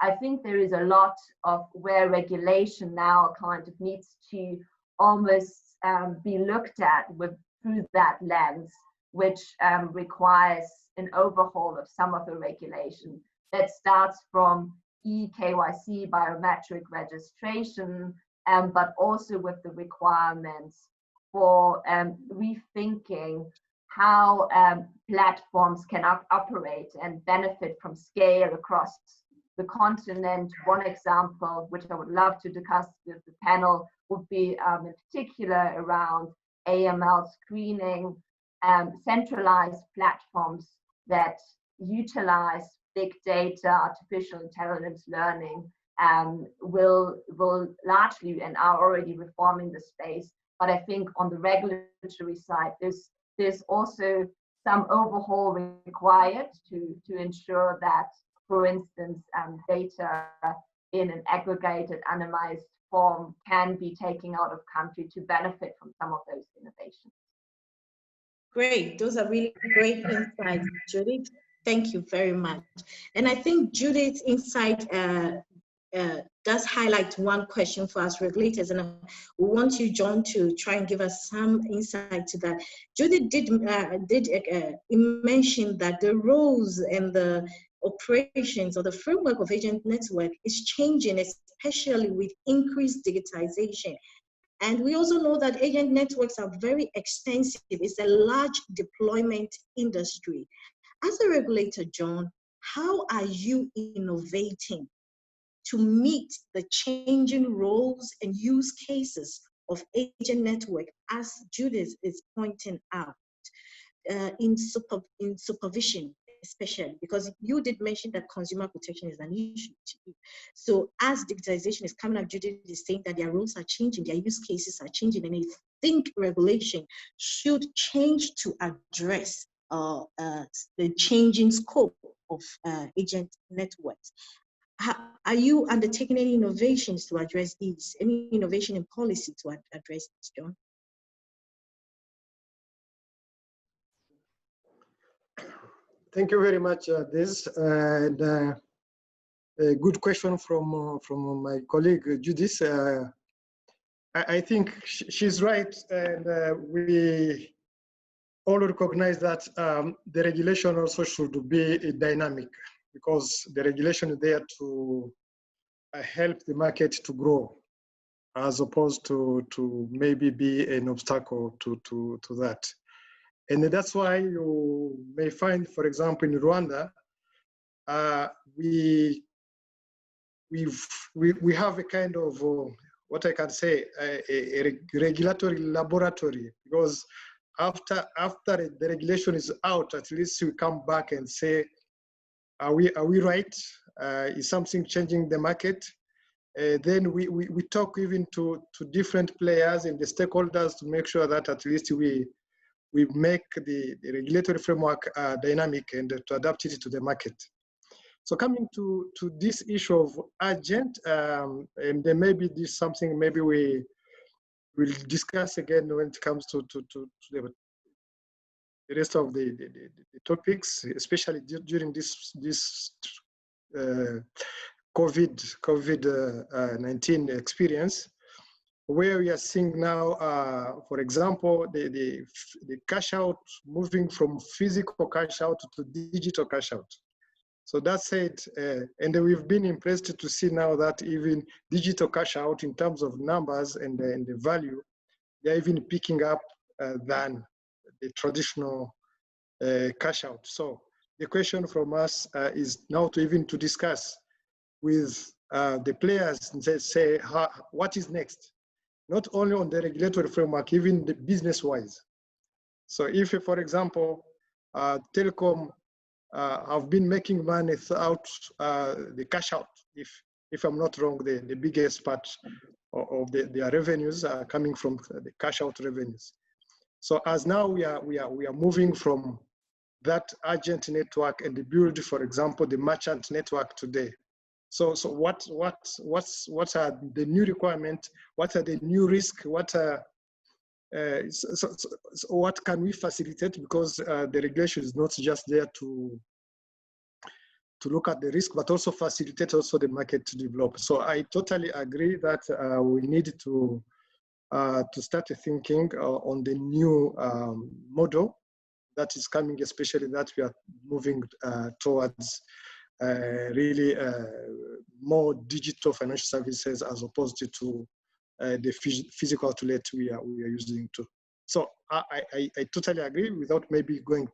I think there is a lot of where regulation now kind of needs to almost be looked at through that lens, which requires an overhaul of some of the regulation that starts from eKYC, biometric registration, but also with the requirements for rethinking how platforms can operate and benefit from scale across the continent. One example, which I would love to discuss with the panel, would be in particular around AML screening, centralized platforms that utilize big data, artificial intelligence learning, will largely, and are already reforming the space. But I think on the regulatory side, there's also some overhaul required to ensure that, for instance, data in an aggregated, anonymized form can be taken out of country to benefit from some of those innovations. Great, those are really great insights, Judith. Thank you very much. And I think Judith's insight does highlight one question for us regulators, and we want you, John, to try and give us some insight to that. Judith did mention that the roles and the operations or the framework of agent network is changing, especially with increased digitization. And we also know that agent networks are very expensive. It's a large deployment industry. As a regulator, John, how are you innovating to meet the changing roles and use cases of agent network, as Judith is pointing out? in supervision, especially because you did mention that consumer protection is an issue to you. So as digitization is coming up, Judith is saying that their roles are changing, their use cases are changing, and I think regulation should change to address the changing scope of agent networks. Are you undertaking any innovations to address these? Any innovation in policy to address this, John? Thank you very much, Des. And a good question from my colleague Judith. I think she's right, and we all recognize that the regulation also should be dynamic, because the regulation is there to help the market to grow, as opposed to maybe be an obstacle to that. And that's why you may find, for example, in Rwanda, we have a kind of what I can say a regulatory laboratory, because after the regulation is out, at least we come back and say, are we right? Is something changing the market? Then we talk even to different players and the stakeholders to make sure that at least we make the regulatory framework dynamic and to adapt it to the market. So coming to this issue of agent, and then maybe this is something maybe we will discuss again when it comes to the rest of the topics, especially during this COVID-19 experience, where we are seeing now, for example, the cash out moving from physical cash out to digital cash out. So that's it, and we've been impressed to see now that even digital cash out in terms of numbers and the value, they're even picking up than the traditional cash out. So the question from us is now to discuss with the players and say what is next, not only on the regulatory framework, even the business-wise. So if, for example, telecom have been making money throughout the cash out, if I'm not wrong, the biggest part of their revenues are coming from the cash out revenues. So as now we are moving from that agent network and build, for example, the merchant network today. So what are the new requirements? What are the new risks? What can we facilitate? Because the regulation is not just there to look at the risk, but also facilitate also the market to develop. So I totally agree that we need to start thinking on the new model that is coming, especially that we are moving towards really more digital financial services as opposed to the physical outlet we are using to. So I totally agree, without maybe going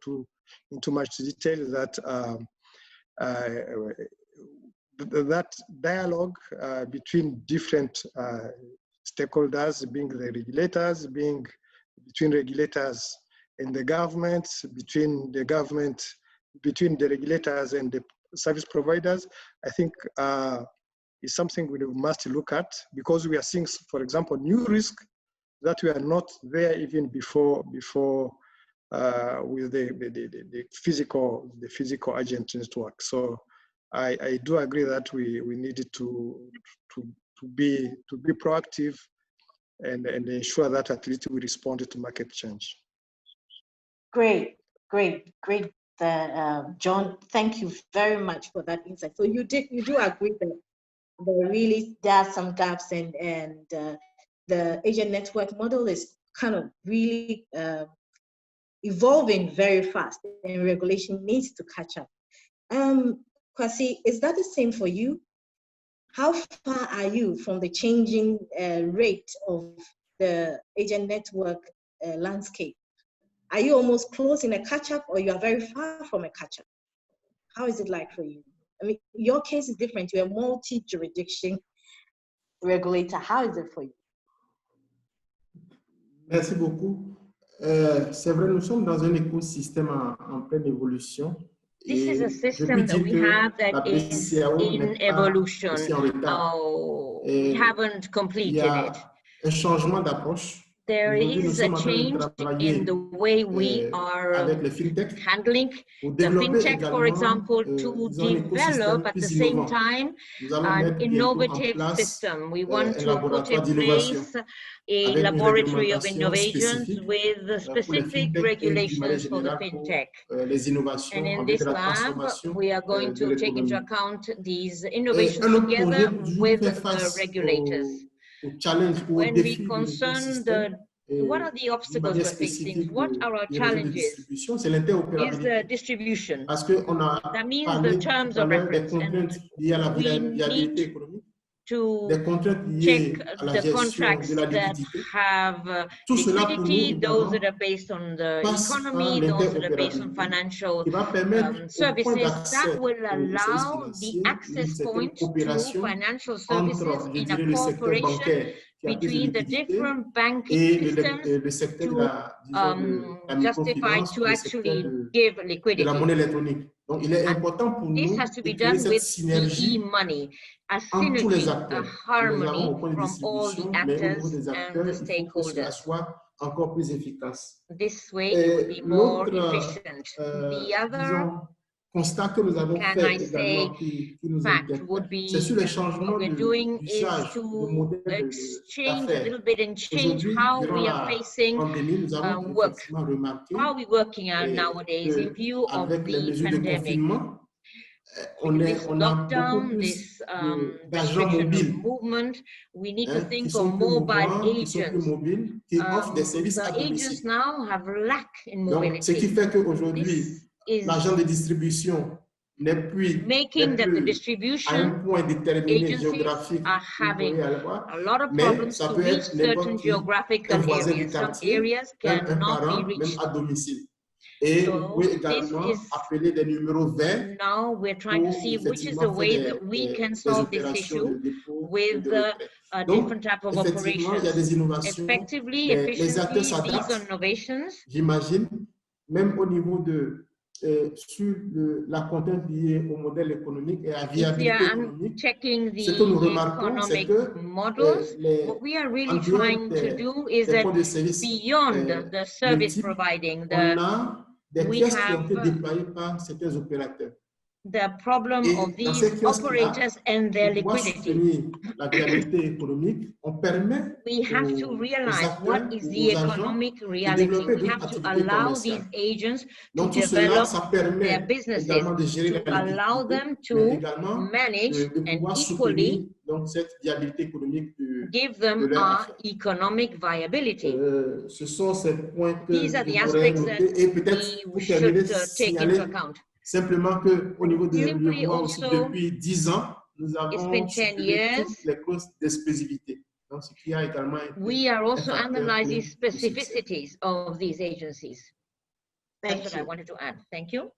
into much detail, that that dialogue between different stakeholders, being the regulators, between regulators and the government, between the regulators and the service providers, I think is something we must look at, because we are seeing, for example, new risk that we are not there even before with the physical agent network. So I do agree that we needed to be proactive and ensure that at least we respond to market change. Great. John, thank you very much for that insight. So you do agree that there are some gaps, and the agent network model is kind of really evolving very fast, and regulation needs to catch up. Kuassi, is that the same for you? How far are you from the changing rate of the agent network landscape? Are you almost closing a catch-up, or you are very far from a catch-up? How is it like for you? I mean, your case is different. You're a multi-jurisdiction regulator. How is it for you? Merci beaucoup. C'est vrai, nous sommes dans un écosystème en pleine évolution. This is a system that we have that is in evolution. We haven't completed it. Un changement d'approche. There is a change in the way we are handling the fintech, for example, to develop at the same time an innovative system. We want to put in place a laboratory of innovations with specific regulations for the fintech. And in this lab, we are going to take into account these innovations together with the regulators. When we concern what are the obstacles we're facing? What are our challenges? Is the distribution. That means the terms of reference. And we need to check the contracts that have liquidity, those that are based on the economy, those that are based on financial services. That will allow the access point to financial services in a cooperation between the different banking systems to justify to actually give liquidity. Donc, il est important pour nous this has to be done with the e-money, a synergy, a harmony from all the actors and the stakeholders. Encore plus efficace. This way it will be more efficient. The other constat que nous avons fait également qui nous inquiète, c'est sur les changements d'usage de modèle exchange a little bit and change how we are facing work. How are we working out nowadays in view of the pandemic? This lockdown, this restriction of movement, we need to think of mobile agents. The agents now have lack in mobility. Ce qui fait qu'aujourd'hui, l'agent de distribution n'est plus making that the distribution agencies are having a lot of problems to reach certain geographical areas. Some areas cannot be reached. Et so this is now we're trying to see which is the way that we can solve this issue with a different type of operations. Effectively, efficiently, these are innovations. J'imagine, même au niveau de sur la contrainte liée au modèle économique et à viabilité économique, checking the ce que nous remarquons, c'est que models, what we are really trying to do is that beyond the service providing, we have the problem of these operators and their liquidity. We have to realize what is the economic reality. We have to allow these agents to develop their businesses, to allow them to manage and equally give them our economic viability. These are the aspects that we should take into account. Simplement qu'au niveau des environnements, depuis 10 ans, nous avons supprimé toutes les clauses d'exclusivité. Donc, ce qui a également été we are also analyzing specificities of these agencies. That's what I wanted to add. Thank you.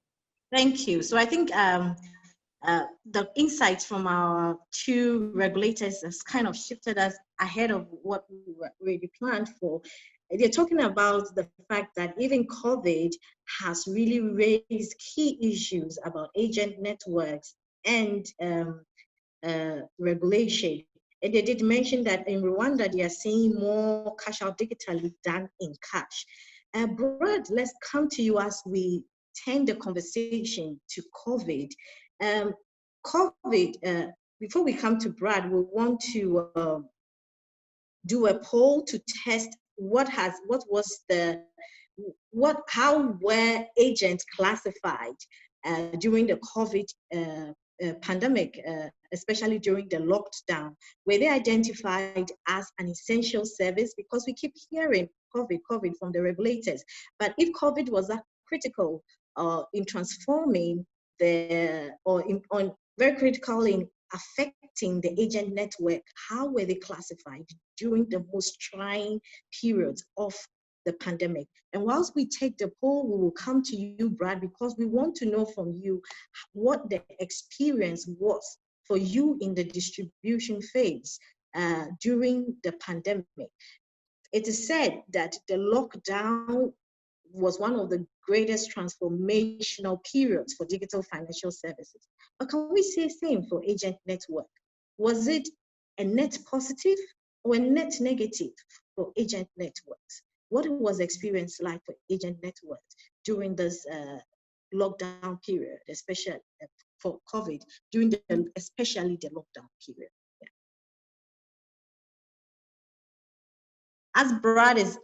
Thank you. So I think the insights from our two regulators has kind of shifted us ahead of what we were really planned for. They're talking about the fact that even COVID has really raised key issues about agent networks and regulation. And they did mention that in Rwanda, they are seeing more cash out digitally than in cash. Brad, let's come to you as we turn the conversation to COVID. Before we come to Brad, we want to do a poll to test how were agents classified during the COVID pandemic, especially during the lockdown? Were they identified as an essential service? Because we keep hearing COVID from the regulators. But if COVID was that critical in transforming very critical in affecting the agent network, how were they classified during the most trying periods of the pandemic? And whilst we take the poll, we will come to you, Brad, because we want to know from you what the experience was for you in the distribution phase during the pandemic. it is said that the lockdown was one of the greatest transformational periods for digital financial services. But can we say same for agent network? Was it a net positive or a net negative for agent networks? What was the experience like for agent networks during this lockdown period, especially for COVID, especially the lockdown period? Yeah. As Brad is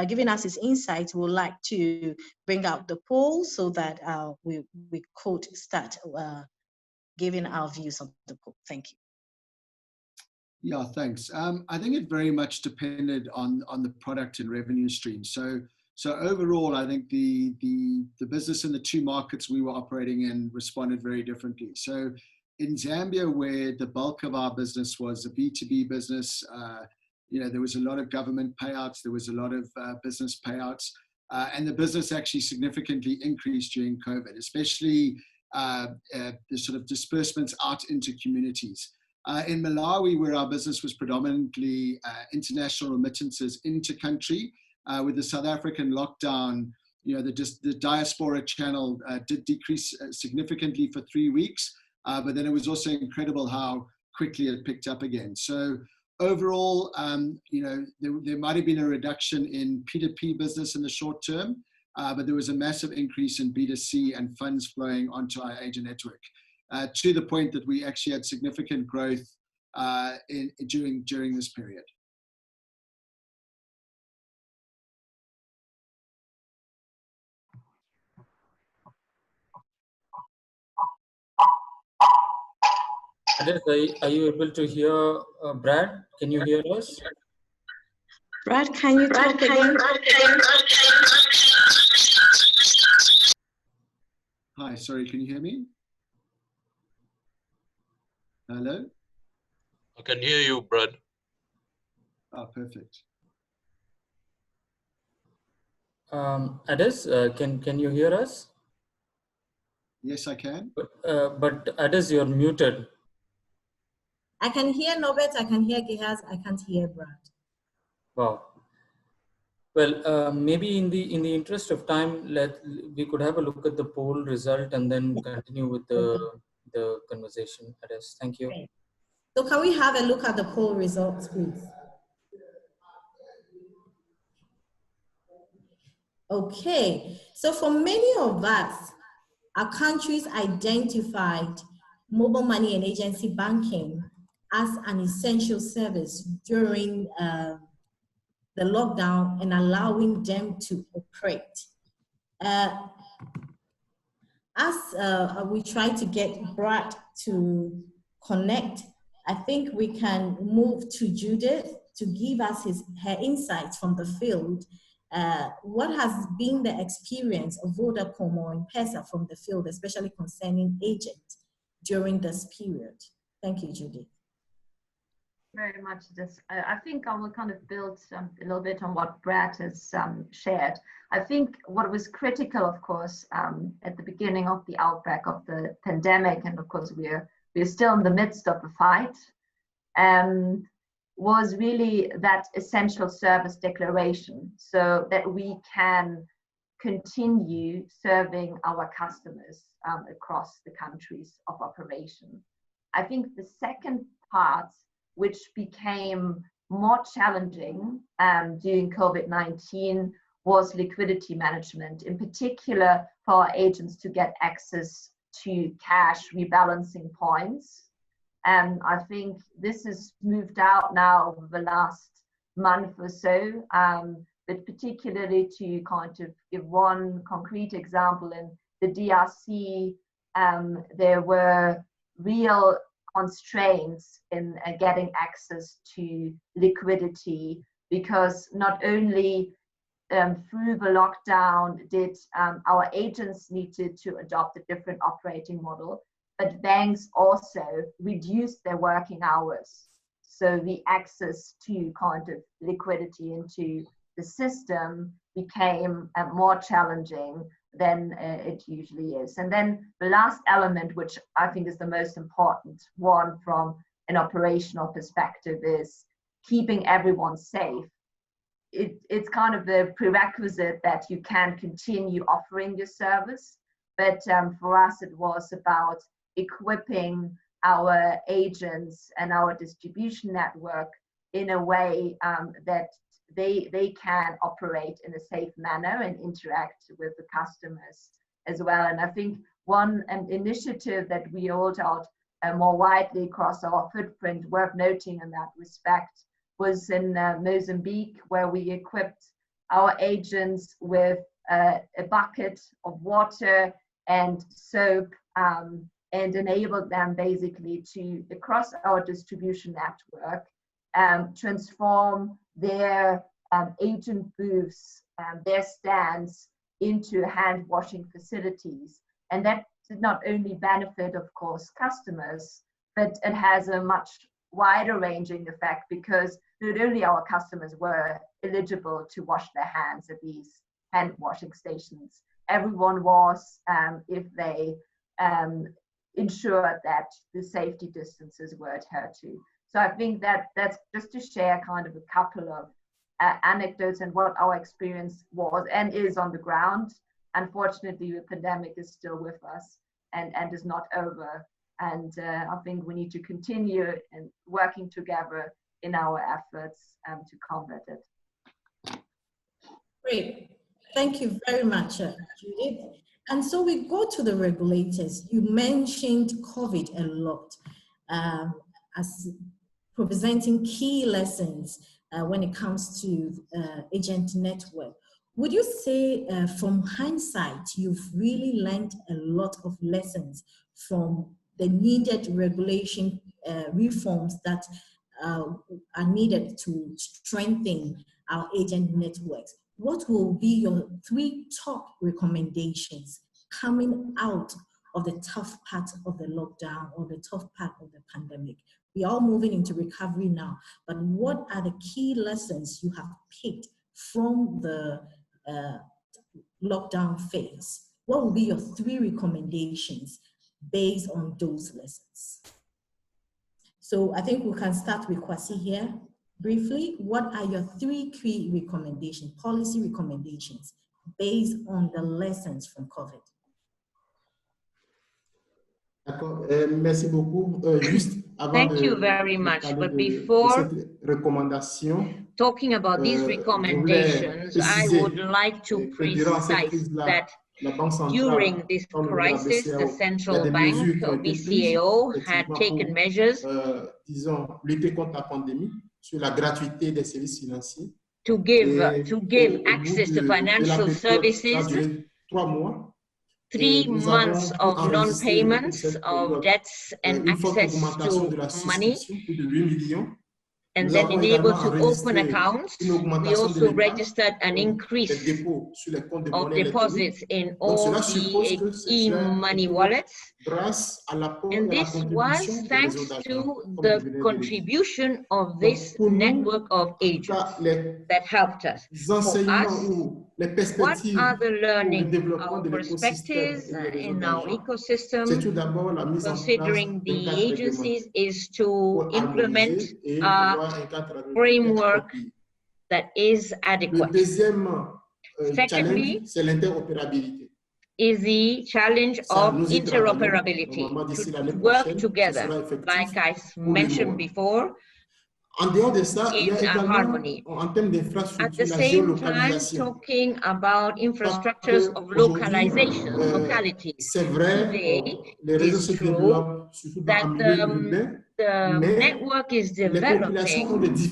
giving us his insights, we'd like to bring out the poll so that we could start giving our views on the poll. Thank you. Yeah, thanks. I think it very much depended on the product and revenue stream. So overall, I think the business in the two markets we were operating in responded very differently. So in Zambia, where the bulk of our business was a B2B business, there was a lot of government payouts, there was a lot of business payouts, and the business actually significantly increased during COVID, especially the sort of disbursements out into communities. In Malawi, where our business was predominantly international remittances into country, with the South African lockdown, the diaspora channel did decrease significantly for 3 weeks, but then it was also incredible how quickly it picked up again. So overall, there might have been a reduction in P2P business in the short term, but there was a massive increase in B2C and funds flowing onto our agent network, to the point that we actually had significant growth during this period. Are you able to hear Brad? Can you hear us? Brad, can you talk again? Hi, sorry, can you hear me? Hello? I can hear you, Brad. Oh, perfect. Adis, can you hear us? Yes, I can. But Adis, you're muted. I can hear Norbert, I can hear Gehaz, I can't hear Brad. Wow. Well, maybe in the interest of time, we could have a look at the poll result and then continue with the conversation. Adis, thank you. Okay. So can we have a look at the poll results, please? Okay, so for many of us, our countries identified mobile money and agency banking as an essential service during the lockdown and allowing them to operate. As we try to get Brad to connect, I think we can move to Judith to give us her insights from the field. What has been the experience of Vodacom or M-Pesa from the field, especially concerning agents during this period? Thank you, Judith. Very much. I think I will kind of build a little bit on what Brad has shared. I think what was critical, of course, at the beginning of the outbreak of the pandemic, and of course we're still in the midst of the fight, was really that essential service declaration, so that we can continue serving our customers across the countries of operation. I think the second part, which became more challenging during COVID-19, was liquidity management, in particular for our agents to get access to cash rebalancing points. And I think this has moved out now over the last month or so, but particularly to kind of give one concrete example, in the DRC, there were real constraints in getting access to liquidity, because not only through the lockdown did our agents needed to adopt a different operating model, but banks also reduced their working hours. So the access to kind of liquidity into the system became more challenging than it usually is. And then the last element, which I think is the most important one from an operational perspective, is keeping everyone safe. it's kind of the prerequisite that you can continue offering your service. But for us, it was about equipping our agents and our distribution network in a way that they can operate in a safe manner and interact with the customers as well. And I think one initiative that we rolled out more widely across our footprint, worth noting in that respect, was in Mozambique, where we equipped our agents with a bucket of water and soap, and enabled them basically to, across our distribution network, transform their agent booths, their stands, into hand washing facilities. And that did not only benefit, of course, customers, but it has a much wider ranging effect, because not only our customers were eligible to wash their hands at these hand washing stations, everyone was, if they ensured that the safety distances were adhered to. So I think that that's just to share kind of a couple of anecdotes and what our experience was and is on the ground. Unfortunately, the pandemic is still with us and is not over. And I think we need to continue and working together in our efforts to combat it. Great. Thank you very much, Judith. And so we go to the regulators. You mentioned COVID a lot as presenting key lessons when it comes to agent network. Would you say from hindsight, you've really learned a lot of lessons from the needed regulation reforms that are needed to strengthen our agent networks? What will be your 3 top recommendations coming out of the tough part of the lockdown or the tough part of the pandemic? We are moving into recovery now, but what are the key lessons you have picked from the lockdown phase? What will be your 3 recommendations based on those lessons? So I think we can start with Kuassi here. Briefly, what are your 3 key recommendations, policy recommendations, based on the lessons from COVID? Merci beaucoup. Thank you very much. But before talking about these recommendations, I would like to precise that during this crisis, the Central Bank, or BCAO, had taken measures to give access to financial services, 3 months of non-payments of debts and access to money, and then enabled to open accounts. We also registered an increase of deposits in all the e-money wallets. And this was thanks to the contribution of this network of agents that helped us. For us, what are the learning, our perspectives in our ecosystem, considering the agencies, is to implement a framework that is adequate. Secondly, is the challenge of interoperability, to work together, like I mentioned before, in harmony. At the same time, talking about infrastructures of localization, localities. Today, it is true that the network is developing,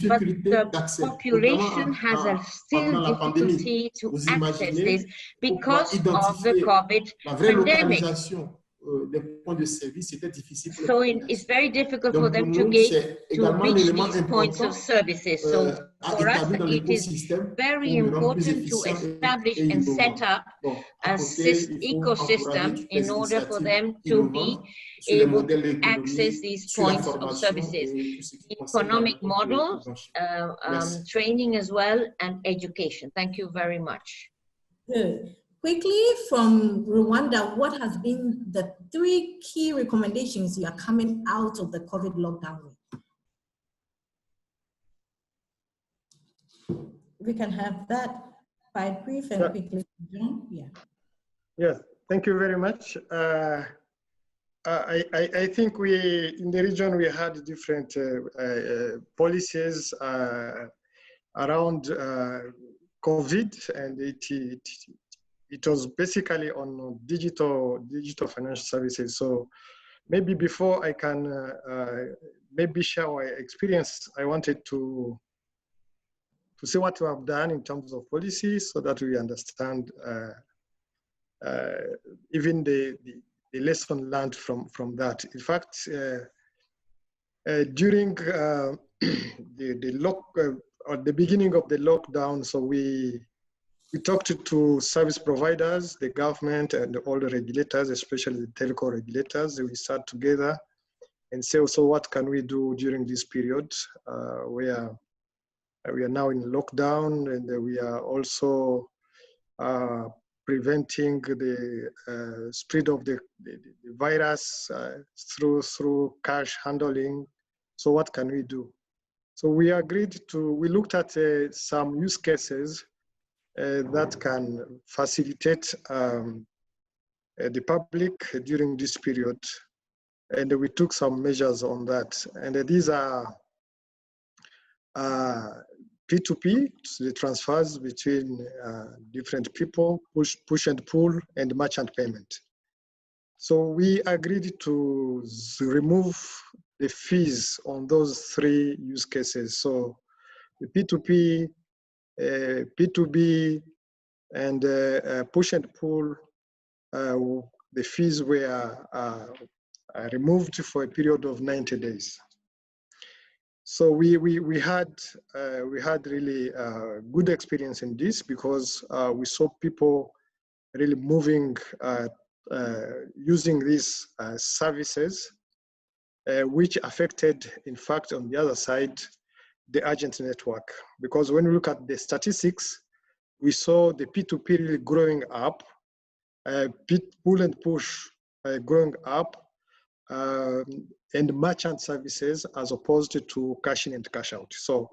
but the population has still difficulty to access this because of the COVID pandemic. So it's very difficult for them to reach these points of services. So for us, it is very important to establish and set up a ecosystem in order for them to be able to access these points of services. Economic models, training as well, and education. Thank you very much. Good. Quickly, from Rwanda, what has been the 3 key recommendations you are coming out of the COVID lockdown with? we can have that quite brief and quickly. John? Yeah. Yes, thank you very much. I think we, in the region, we had different policies around COVID, and it was basically on digital financial services. So maybe before I can maybe share my experience, I wanted to see what we have done in terms of policy so that we understand even the lesson learned from that. In fact, during the beginning of the lockdown, so we talked to service providers, the government, and all the regulators, especially the telco regulators. We sat together and say, so what can we do during this period where we are now in lockdown, and we are also preventing the spread of the virus through cash handling. So what can we do? So we looked at some use cases that can facilitate the public during this period. And we took some measures on that. And these are P2P, the transfers between different people, push and pull, and merchant payment. So we agreed to remove the fees on those three use cases. So the P2P, P2B, and push and pull, the fees were removed for a period of 90 days. So we had really good experience in this, because we saw people really moving, using these services, which affected, in fact, on the other side, the agent network. Because when we look at the statistics, we saw the P2P really growing up, pull and push growing up, and merchant services as opposed to cash in and cash out. So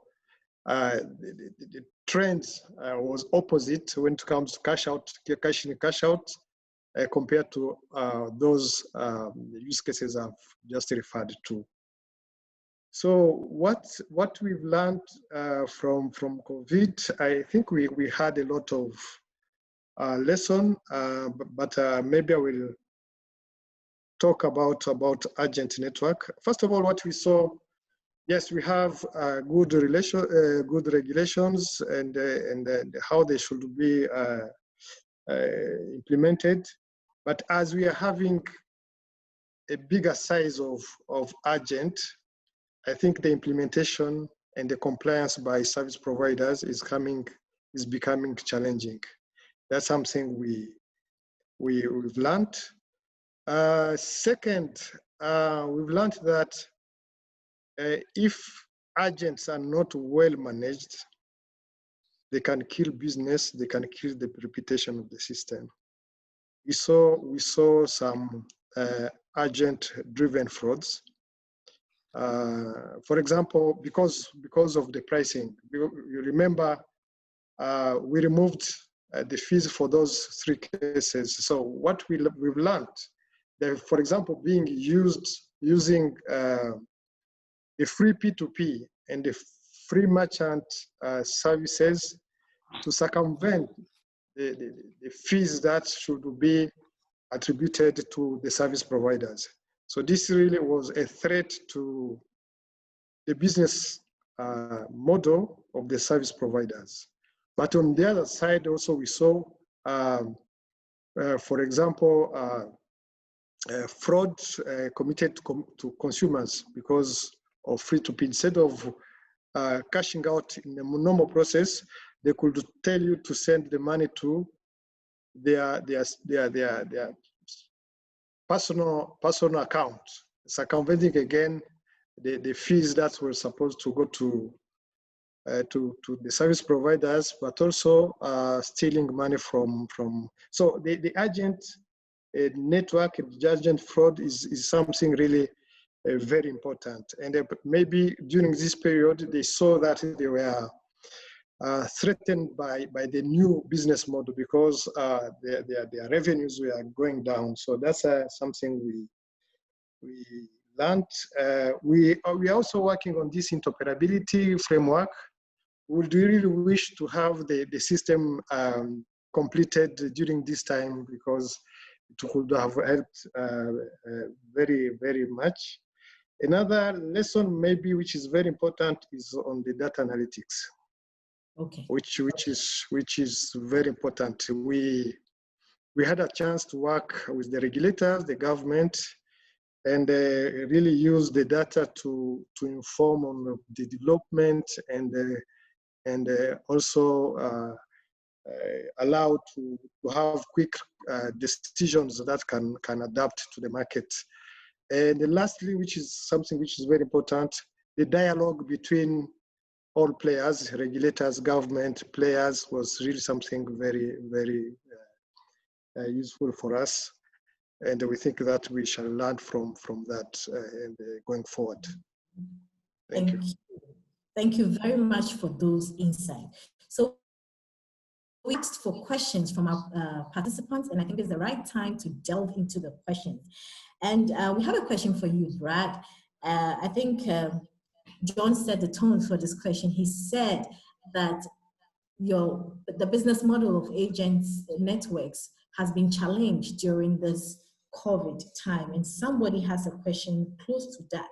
the trend was opposite when it comes to cash in and cash out, compared to those use cases I've just referred to. So what we've learned from COVID, I think we had a lot of lesson, but maybe I will talk about agent network. First of all, what we saw, yes, we have good regulations and how they should be implemented. But as we are having a bigger size of agent, I think the implementation and the compliance by service providers is becoming challenging. That's something we've learned. Second, we've learned that if agents are not well managed, they can kill business, they can kill the reputation of the system. We saw some agent-driven frauds. For example, because of the pricing, you remember we removed the fees for those three cases. So what we've learned, that, for example, using the free P2P and the free merchant services to circumvent the fees that should be attributed to the service providers. So this really was a threat to the business model of the service providers. But on the other side, also we saw, for example, fraud committed to consumers because of free-to-pay. Instead of cashing out in the normal process, they could tell you to send the money to their personal account, circumventing again the fees that were supposed to go to the service providers, but also stealing money from. So the agent network, the agent fraud is something really very important. And maybe during this period, they saw that they were threatened by the new business model because their revenues were going down. So that's something we learned. We are also working on this interoperability framework. We really wish to have the system completed during this time because it could have helped very, very much. Another lesson maybe which is very important is on the data analytics. Okay. Which is very important. We had a chance to work with the regulators, the government, and really use the data to inform on the development and also allow to have quick decisions that can adapt to the market. And lastly, which is something which is very important, the dialogue between all players, regulators, government, players, was really something very, very useful for us. And we think that we shall learn from that and going forward. Thank you. Thank you very much for those insights. So we asked for questions from our participants, and I think it's the right time to delve into the questions. And we have a question for you, Brad. I think John set the tone for this question. He said that the business model of agents networks has been challenged during this COVID time, and somebody has a question close to that.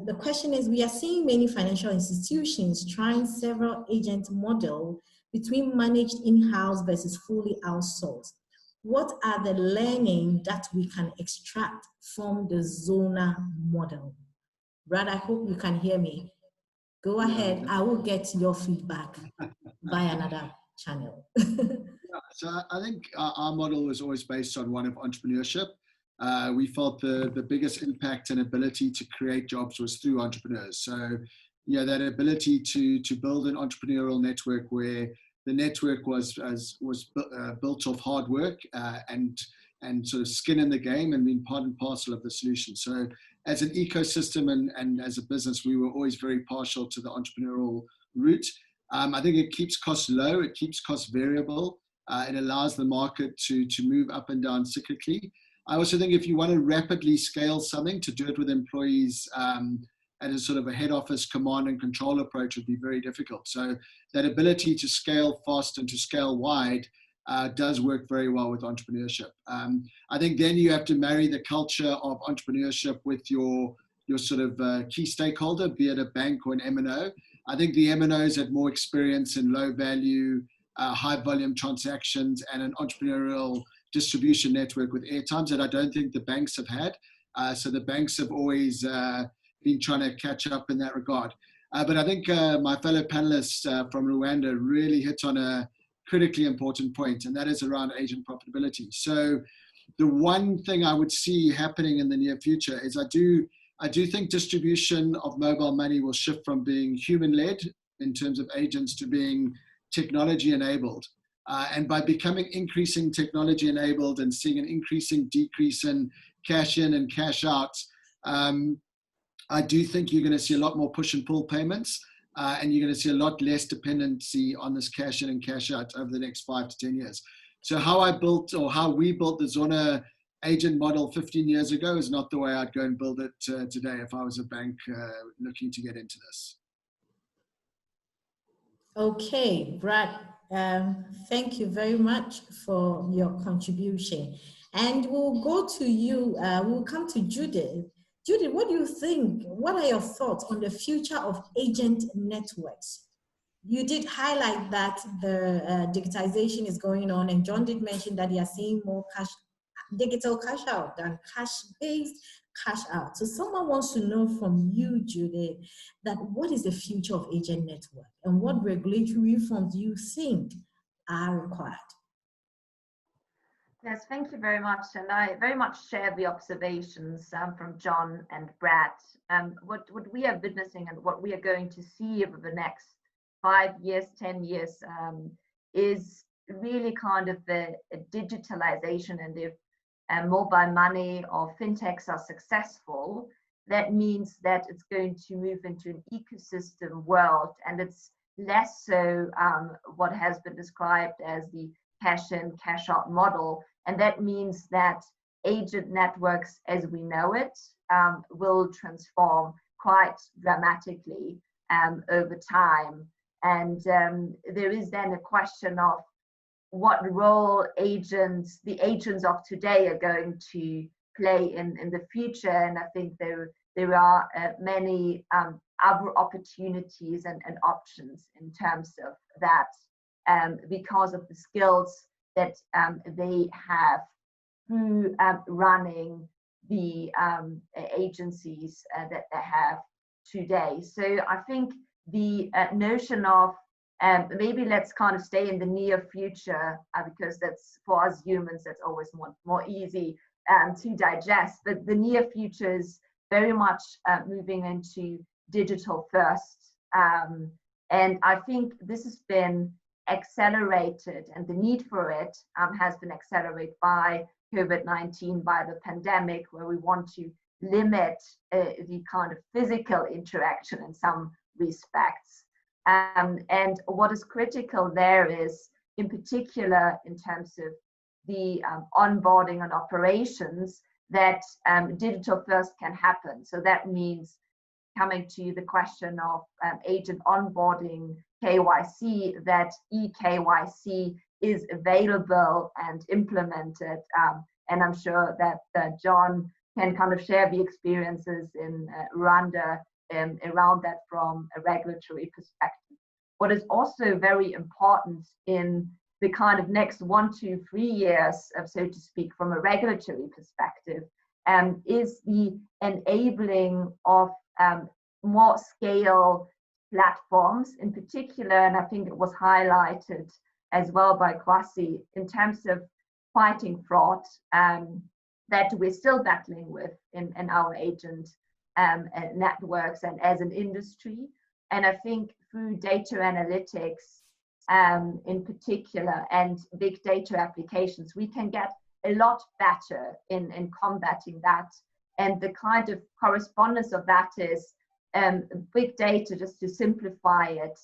The question is, we are seeing many financial institutions trying several agent model between managed in-house versus fully outsourced. What are the learning that we can extract from the Zona model? Brad, I hope you can hear me. Go ahead, I will get your feedback via another channel. So I think our model was always based on one of entrepreneurship. We felt the biggest impact and ability to create jobs was through entrepreneurs. So, yeah, that ability to build an entrepreneurial network where the network was built off hard work and sort of skin in the game and being part and parcel of the solution. So as an ecosystem and as a business, we were always very partial to the entrepreneurial route. I think it keeps costs low, it keeps costs variable, it allows the market to move up and down cyclically. I also think if you want to rapidly scale something, to do it with employees at a sort of a head office command and control approach would be very difficult. So that ability to scale fast and to scale wide does work very well with entrepreneurship. I think then you have to marry the culture of entrepreneurship with your sort of key stakeholder, be it a bank or an M&O. I think the M&Os had more experience in low value, high volume transactions and an entrepreneurial distribution network with airtimes that I don't think the banks have had. So the banks have always been trying to catch up in that regard. But I think my fellow panelists from Rwanda really hit on a critically important point, and that is around agent profitability. So the one thing I would see happening in the near future is I do think distribution of mobile money will shift from being human-led in terms of agents to being technology-enabled. And by becoming increasing technology-enabled and seeing an increasing decrease in cash in and cash out, I do think you're going to see a lot more push and pull payments, and you're going to see a lot less dependency on this cash in and cash out over the next 5 to 10 years. So how we built the Zona agent model 15 years ago is not the way I'd go and build it today if I was a bank looking to get into this. Okay, Brad, thank you very much for your contribution. And we'll go to you, we'll come to Judith. Judith, what do you think? What are your thoughts on the future of agent networks? You did highlight that the digitization is going on, and John did mention that you are seeing more digital cash out than cash-based cash out. So someone wants to know from you, Judith, that what is the future of agent network and what regulatory reforms do you think are required? Yes, thank you very much. And I very much share the observations from John and Brad. What we are witnessing and what we are going to see over the next 5 years, 10 years is really kind of the digitalization. And if mobile money or fintechs are successful, that means that it's going to move into an ecosystem world, and it's less so what has been described as the cash-in, cash-out model. And that means that agent networks as we know it will transform quite dramatically over time. And there is then a question of what role the agents of today are going to play in the future. And I think there are many other opportunities and options in terms of that because of the skills that they have through running the agencies that they have today. So I think the notion of maybe let's kind of stay in the near future because that's for us humans, that's always more easy to digest. But the near future is very much moving into digital first. And I think this has been accelerated, and the need for it has been accelerated by COVID-19, by the pandemic, where we want to limit the kind of physical interaction in some respects. And what is critical there is, in particular, in terms of the onboarding and operations, that digital first can happen. So that means coming to the question of agent onboarding, KYC, that eKYC is available and implemented. And I'm sure that John can kind of share the experiences in Rwanda around that from a regulatory perspective. What is also very important in the kind of next 1 to 3 years, so to speak, from a regulatory perspective, is the enabling of more scale platforms in particular, and I think it was highlighted as well by Kuassi in terms of fighting fraud that we're still battling with in our agent networks and as an industry. And I think through data analytics in particular and big data applications, we can get a lot better in combating that. And the kind of correspondence of that is big data, just to simplify it,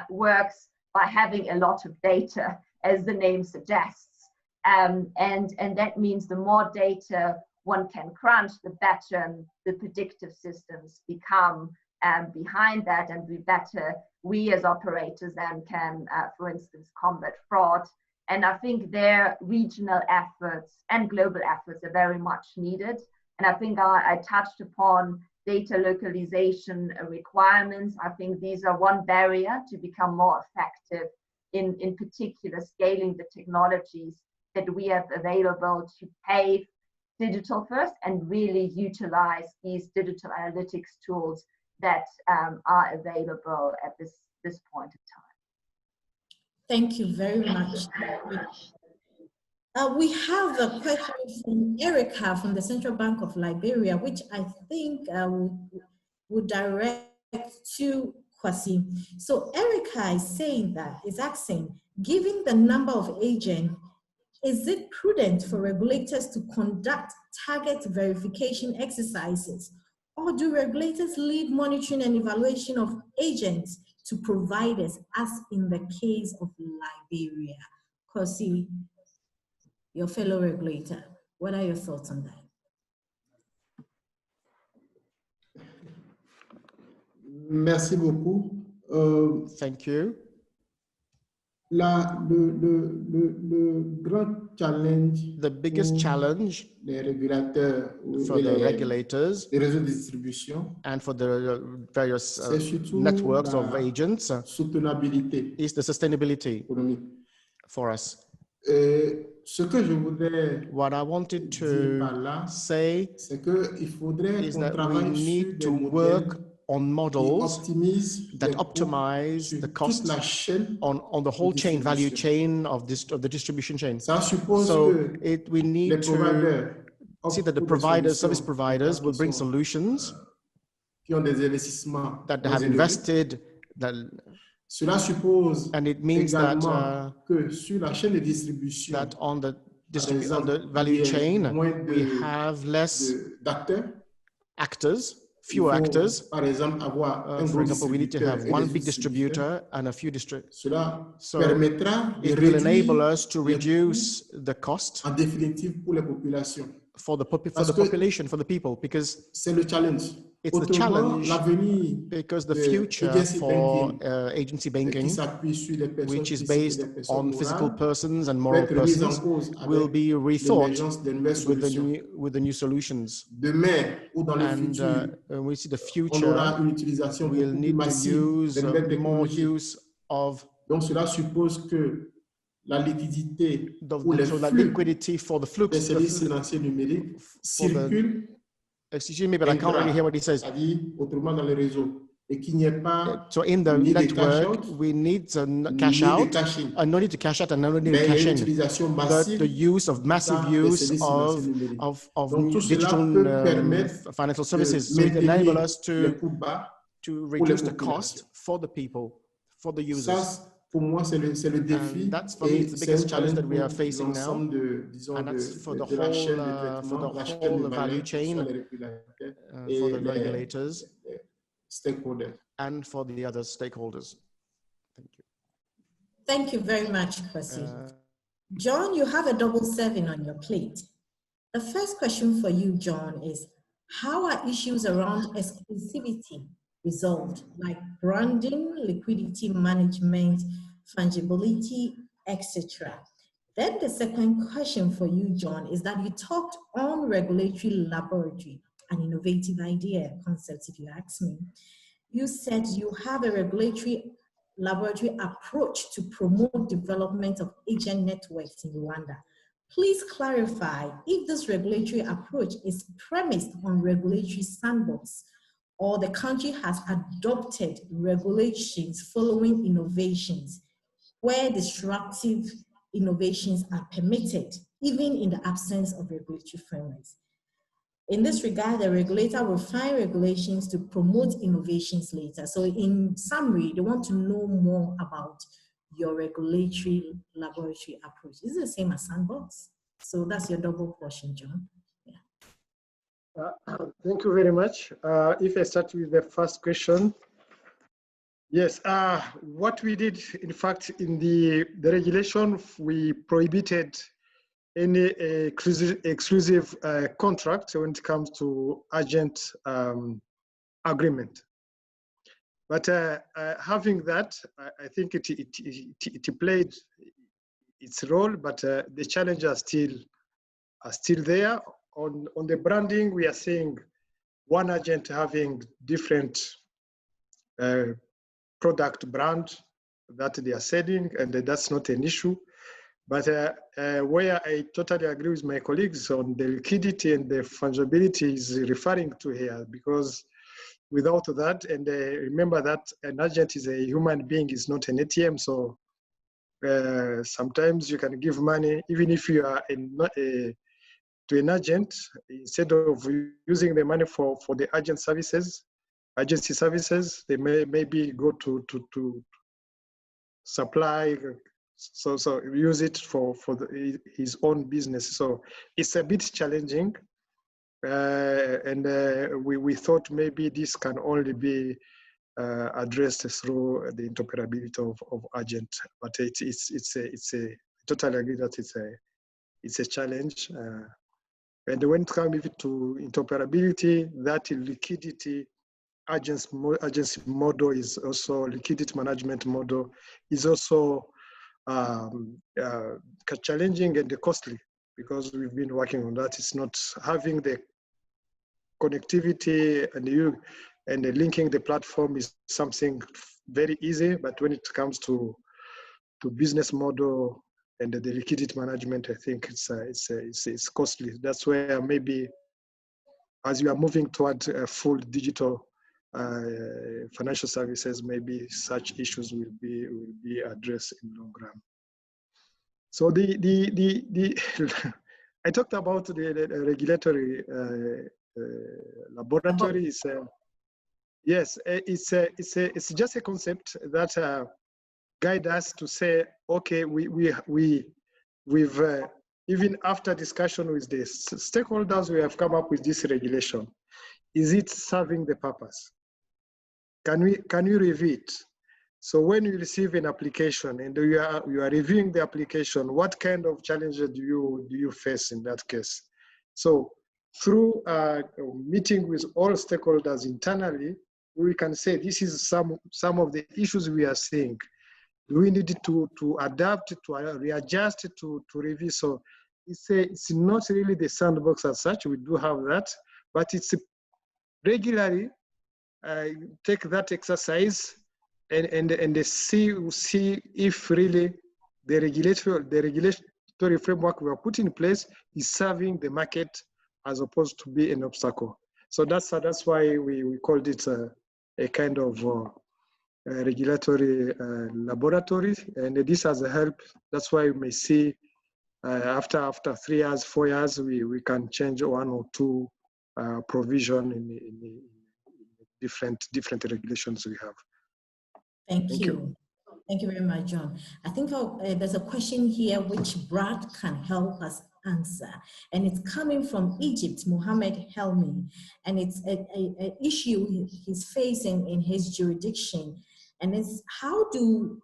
works by having a lot of data, as the name suggests. And that means the more data one can crunch, the better the predictive systems become behind that, and the better we as operators then can, for instance, combat fraud. And I think their regional efforts and global efforts are very much needed. And I think I touched upon data localization requirements. I think these are one barrier to become more effective in particular scaling the technologies that we have available to pave digital first and really utilize these digital analytics tools that are available at this point of time. Thank you very much. We have a question from Erica from the Central Bank of Liberia, which I think would direct to Kuassi. So Erica is asking, given the number of agents, is it prudent for regulators to conduct target verification exercises, or do regulators leave monitoring and evaluation of agents to providers, as in the case of Liberia? Kuassi, your fellow regulator, what are your thoughts on that? Merci beaucoup. Thank you. The biggest challenge for the regulators and for the various networks of agents is the sustainability for us. What I wanted to say is that we need to work on models that optimize the cost on the whole chain, value chain of the distribution chain. So we need to see that the providers, service providers, will bring solutions that have invested, and it means that that on the value chain we have less actors, fewer actors. Par exemple, avoir un For example, we need to have one big distributor and a few distributors. So it will enable us to reduce the cost en définitive pour les populations. For the population, for the people, because c'est le challenge. It's the challenge, because the future for agency banking, which is based on physical persons and moral persons, will be rethought with the new solutions. And we see the future, we'll need to use more use of cela suppose que la liquidité so la liquidity for the flux, des services financiers numériques circule. Excuse me, but I can't really hear what he says. Autrement dans les réseaux. Et qu'il n'y ait pas so in the network, we need to cash out, and no need to cash out and no need to cash in. But the use of massive use of digital financial services, so it enables us to reduce the cost for the people, for the users. Pour moi, c'est le défi. And that's for me the biggest challenge that we are facing now. And that's for the whole value chain, for the regulators, stakeholders, and for the other stakeholders. Thank you. Thank you very much, Kuassi. John, you have a double serving on your plate. The first question for you, John, is how are issues around exclusivity resolved, like branding, liquidity management, fungibility, etc.? Then the second question for you, John, is that you talked on regulatory laboratory, an innovative idea, concept, if you ask me. You said you have a regulatory laboratory approach to promote development of agent networks in Rwanda. Please clarify if this regulatory approach is premised on regulatory sandbox, or the country has adopted regulations following innovations where disruptive innovations are permitted, even in the absence of regulatory frameworks. In this regard, the regulator will find regulations to promote innovations later. So in summary, they want to know more about your regulatory laboratory approach. Is it the same as sandbox? So that's your double portion, John. Thank you very much. If I start with the first question, yes, what we did, in fact, in the regulation, we prohibited any exclusive contract when it comes to agent agreement. But having that, I think it played its role, but the challenges are still there. On the branding, we are seeing one agent having different product brand that they are selling, and that's not an issue. But where I totally agree with my colleagues on the liquidity and the fungibility is referring to here, because without that, and remember that an agent is a human being, is not an ATM, so sometimes you can give money, even if you are to an agent, instead of using the money for the agency services, they maybe go to supply, so use it for his own business. So it's a bit challenging, and we thought maybe this can only be addressed through the interoperability of agent, but it's a totally agree that it's a challenge. And when it comes to interoperability, that liquidity agency model is also, liquidity management model is also challenging and costly, because we've been working on that. It's not having the connectivity and linking the platform is something very easy, but when it comes to business model and the liquidity management, I think it's costly. That's where maybe as you are moving toward a full digital financial services, maybe such issues will be addressed in the long run. So I talked about the regulatory laboratory. Yes, it's just a concept that guide us to say, okay, we've even after discussion with the stakeholders, we have come up with this regulation. is it serving the purpose? Can you review it? So when you receive an application and you are reviewing the application, what kind of challenges do you face in that case? So through meeting with all stakeholders internally, we can say this is some of the issues we are seeing. We need to adapt, to readjust, to review. So it's not really the sandbox as such. We do have that, but it's regularly take that exercise and see if really the regulatory framework we are put in place is serving the market as opposed to be an obstacle. So that's why we called it a kind of regulatory laboratory, and this has helped. That's why we may see after 3 years, 4 years, we can change 1 or 2 provision in the different regulations we have. Thank you. Thank you very much, John. I think there's a question here which Brad can help us answer, and it's coming from Egypt, Mohammed Helmi, and it's an issue he's facing in his jurisdiction, and it's how to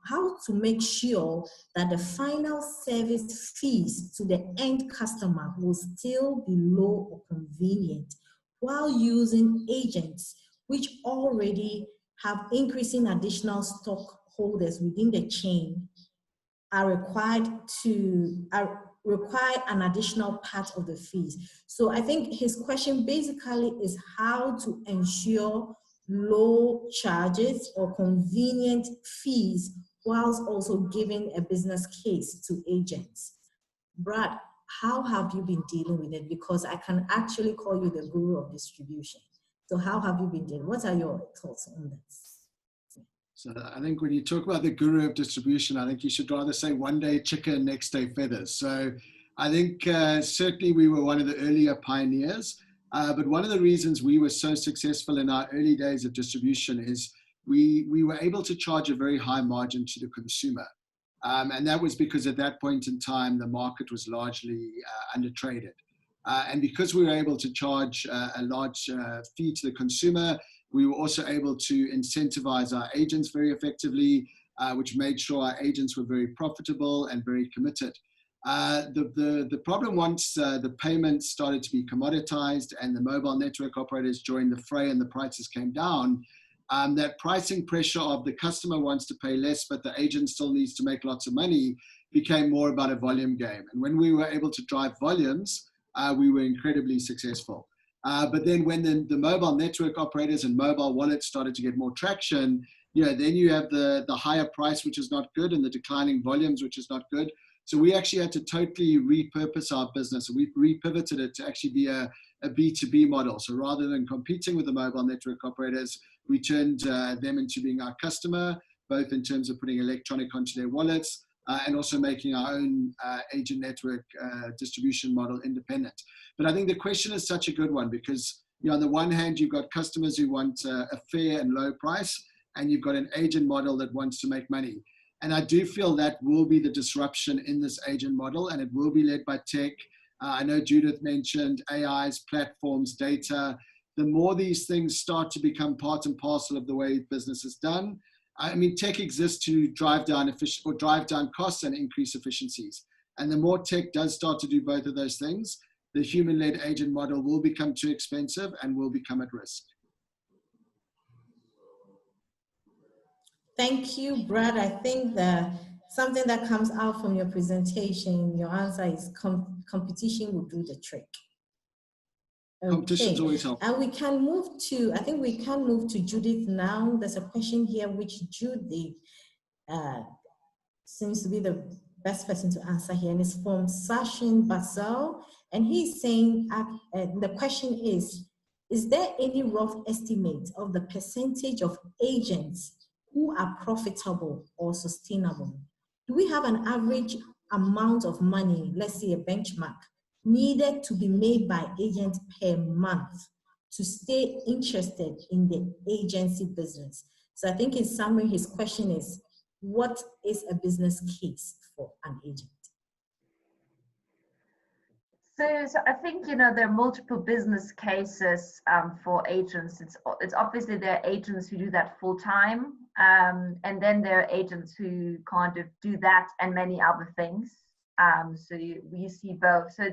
make sure that the final service fees to the end customer will still be low or convenient while using agents which already have increasing additional stockholders within the chain require an additional part of the fees. So I think his question basically is how to ensure low charges or convenient fees whilst also giving a business case to agents. Brad, how have you been dealing with it? Because I can actually call you the guru of distribution. So how have you been dealing? What are your thoughts on this? So I think when you talk about the guru of distribution, I think you should rather say one day chicken, next day feathers. So I think certainly we were one of the earlier pioneers, but one of the reasons we were so successful in our early days of distribution is we were able to charge a very high margin to the consumer. And that was because at that point in time, the market was largely undertraded. And because we were able to charge a large fee to the consumer, we were also able to incentivize our agents very effectively, which made sure our agents were very profitable and very committed. The problem once the payments started to be commoditized and the mobile network operators joined the fray and the prices came down, that pricing pressure of the customer wants to pay less, but the agent still needs to make lots of money became more about a volume game. And when we were able to drive volumes, we were incredibly successful. But then when the mobile network operators and mobile wallets started to get more traction, then you have the higher price, which is not good, and the declining volumes, which is not good. So we actually had to totally repurpose our business. We repivoted it to actually be a B2B model. So rather than competing with the mobile network operators, we turned them into being our customer, both in terms of putting electronic onto their wallets, and also making our own agent network distribution model independent. But I think the question is such a good one because on the one hand, you've got customers who want a fair and low price, and you've got an agent model that wants to make money. And I do feel that will be the disruption in this agent model, and it will be led by tech. I know Judith mentioned AIs, platforms, data. The more these things start to become part and parcel of the way business is done, I mean, tech exists to drive down costs and increase efficiencies. And the more tech does start to do both of those things, the human-led agent model will become too expensive and will become at risk. Thank you, Brad. I think that something that comes out from your presentation, your answer is competition will do the trick. Competition's always helpful. And we can move to, I think we can move to Judith now. There's a question here which Judith seems to be the best person to answer here, and it's from Sachin Basel. And he's saying, the question is there any rough estimate of the percentage of agents who are profitable or sustainable? Do we have an average amount of money, let's say a benchmark, needed to be made by agents per month to stay interested in the agency business? So I think in summary, his question is, what is a business case for an agent? So I think, you know, there are multiple business cases for agents. It's obviously there are agents who do that full time, and then there are agents who kind of do that and many other things. So we see both. So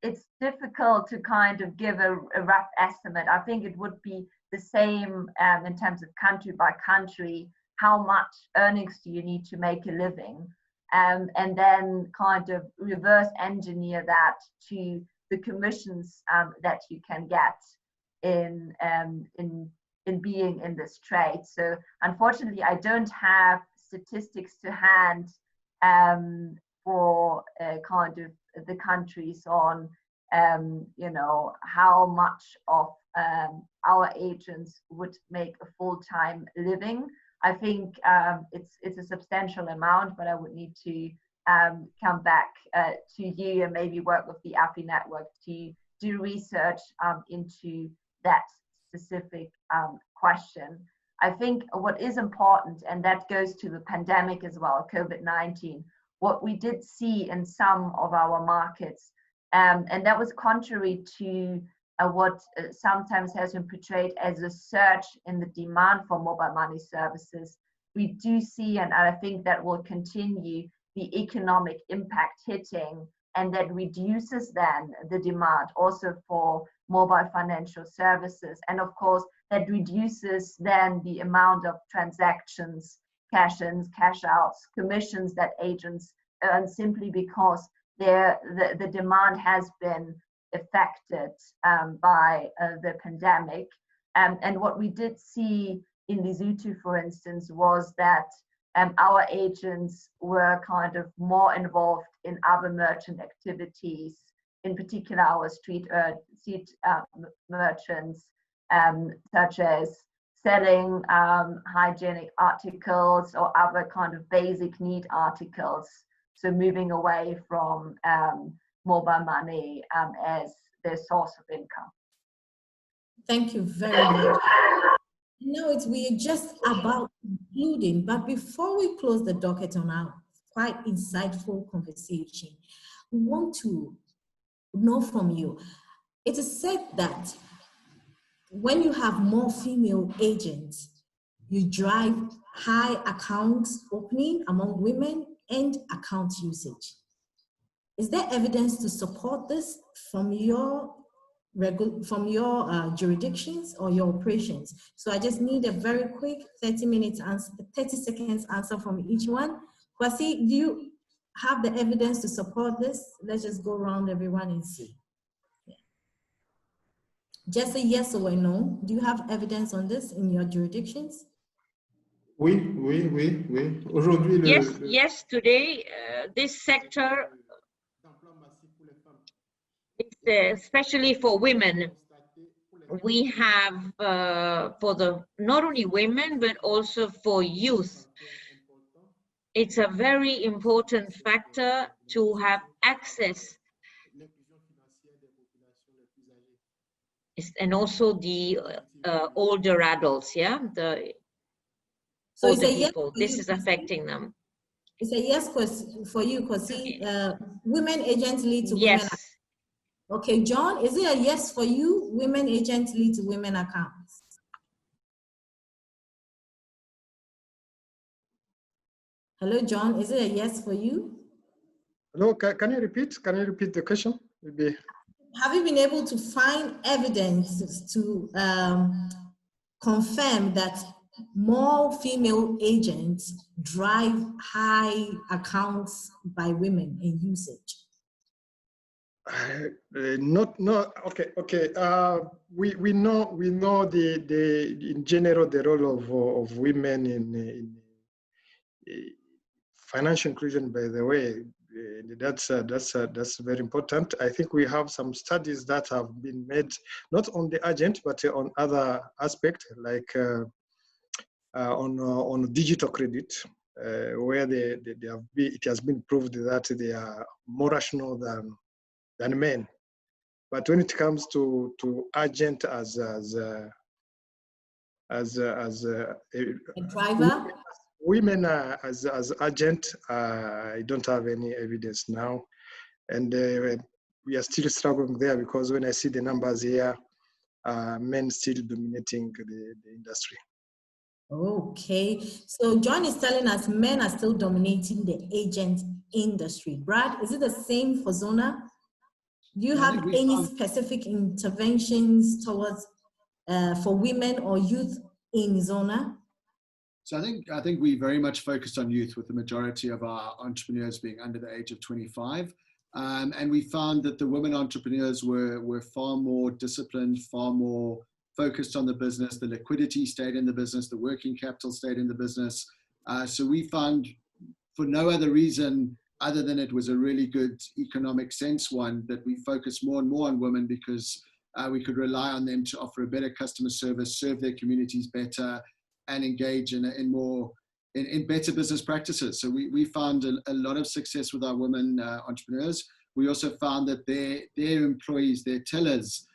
it's difficult to kind of give a rough estimate. I think it would be the same in terms of country by country. How much earnings do you need to make a living? And then kind of reverse engineer that to the commissions that you can get in being in this trade. So unfortunately, I don't have statistics to hand for kind of the countries on you know, how much of our agents would make a full-time living. I think it's a substantial amount, but I would need to come back to you and maybe work with the AfPI network to do research into that specific question. I think what is important, and that goes to the pandemic as well, COVID-19, what we did see in some of our markets, and that was contrary to what sometimes has been portrayed as a surge in the demand for mobile money services. We do see, and I think that will continue, the economic impact hitting, and that reduces then the demand also for mobile financial services. And of course, that reduces then the amount of transactions, cash-ins, cash-outs, commissions that agents earn simply because the demand has been affected by the pandemic. And what we did see in Lesotho, for instance, was that our agents were kind of more involved in other merchant activities, in particular our street merchants, such as selling hygienic articles or other kind of basic need articles. So moving away from mobile money as their source of income. Thank you very much. No, we are just about concluding, but before we close the docket on our quite insightful conversation, we want to know from you. It is said that when you have more female agents, you drive high account opening among women and account usage. Is there evidence to support this from your jurisdictions or your operations? So I just need a very quick 30 seconds answer from each one. Kuassi, do you have the evidence to support this? Let's just go around everyone and see. Yeah. Just a yes or a no. Do you have evidence on this in your jurisdictions? Oui. Aujourd'hui, yes, today, this sector, especially for women, we have for not only women but also for youth, it's a very important factor to have access, and also the older adults, yeah, the so older people. This is affecting them. It's a yes for you, Kuassi. Women agents lead to yes. Women. Okay, John, is it a yes for you? Women agents lead to women accounts. Hello, John, is it a yes for you? Hello, can you repeat? Can you repeat the question? Maybe. Have you been able to find evidence to confirm that more female agents drive high accounts by women in usage? Okay. We know the in general the role of women in financial inclusion. By the way, that's very important. I think we have some studies that have been made not on the agent but on other aspects, like on digital credit, where it has been proved that they are more rational than men. But when it comes to agent as a driver, women as agent, I don't have any evidence now. And we are still struggling there, because when I see the numbers here, men still dominating the industry. Okay, so John is telling us men are still dominating the agent industry. Brad, is it the same for Zona? Do you have any specific interventions towards for women or youth in Zona? So I think we very much focused on youth, with the majority of our entrepreneurs being under the age of 25. And we found that the women entrepreneurs were far more disciplined, far more focused on the business. The liquidity stayed in the business, the working capital stayed in the business. So we found, for no other reason other than it was a really good economic sense one, that we focus more and more on women, because we could rely on them to offer a better customer service, serve their communities better, and engage in better business practices. So we found a lot of success with our women entrepreneurs. We also found that their employees, their tellers,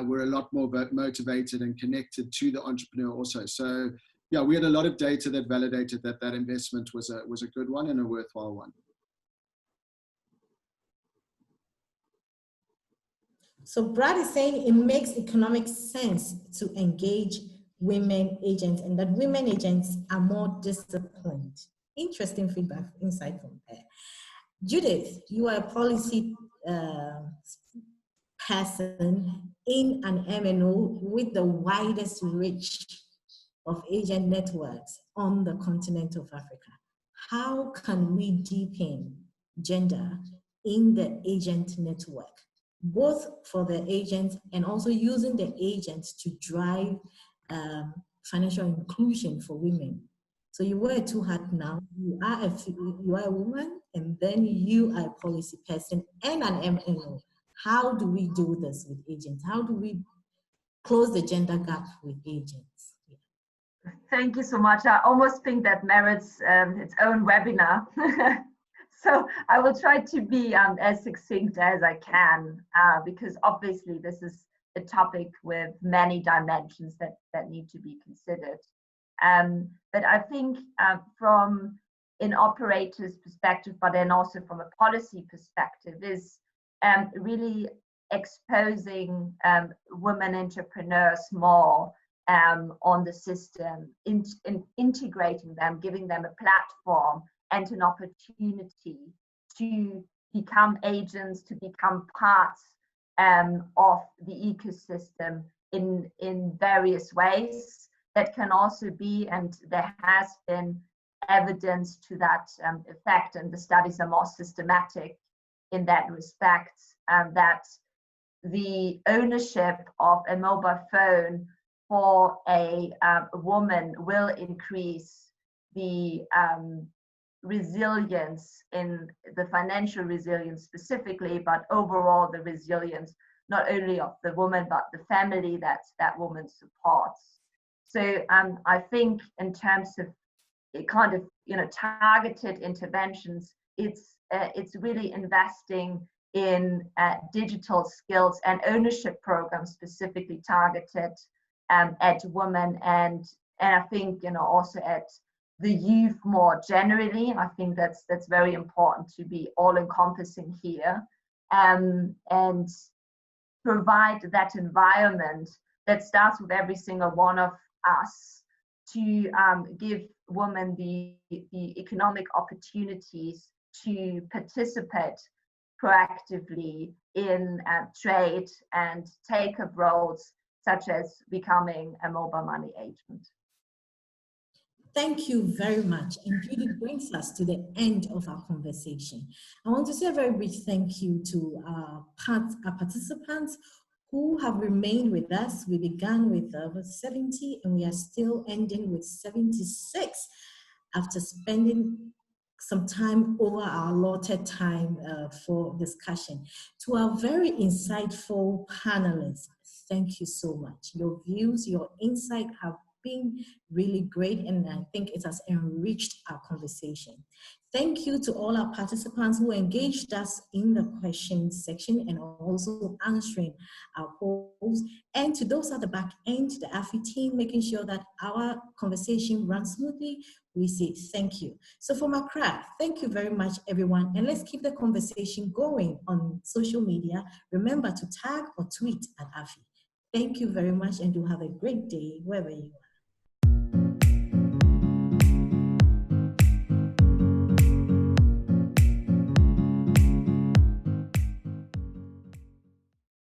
were a lot more motivated and connected to the entrepreneur also. So yeah, we had a lot of data that validated that that investment was a good one and a worthwhile one. So Brad is saying it makes economic sense to engage women agents, and that women agents are more disciplined. Interesting feedback, insight from there. Judith, you are a policy person in an MNO with the widest reach of agent networks on the continent of Africa. How can we deepen gender in the agent network, both for the agents and also using the agents to drive financial inclusion for women? So you wear two hats now. You are a woman, and then you are a policy person and an MNO. How do we do this with agents? How do we close the gender gap with agents? Yeah. Thank you so much. I almost think that merits its own webinar. So I will try to be as succinct as I can, because obviously this is a topic with many dimensions that need to be considered. But I think from an operator's perspective, but then also from a policy perspective, is really exposing women entrepreneurs more on the system, integrating them, giving them a platform and an opportunity to become agents, to become parts of the ecosystem in various ways. That can also be, and there has been evidence to that effect, and the studies are more systematic in that respect, that the ownership of a mobile phone for a woman will increase the resilience, in the financial resilience specifically, but overall the resilience not only of the woman but the family that that woman supports. So I think in terms of kind of targeted interventions, it's really investing in digital skills and ownership programs specifically targeted at women, and I think also at the youth more generally. I think that's very important to be all-encompassing here, and provide that environment that starts with every single one of us to give women the economic opportunities to participate proactively in trade and take up roles such as becoming a mobile money agent. Thank you very much. And Judy brings us to the end of our conversation. I want to say a very big thank you to our participants who have remained with us. We began with over 70 and we are still ending with 76 after spending some time over our allotted time for discussion. To our very insightful panelists, thank you so much. Your views, your insight have been really great, and I think it has enriched our conversation. Thank you to all our participants who engaged us in the questions section and also answering our polls. And to those at the back end, the AfPI team, making sure that our conversation runs smoothly, we say thank you. So from Accra, thank you very much, everyone. And let's keep the conversation going on social media. Remember to tag or tweet at AfPI. Thank you very much, and do have a great day wherever you are.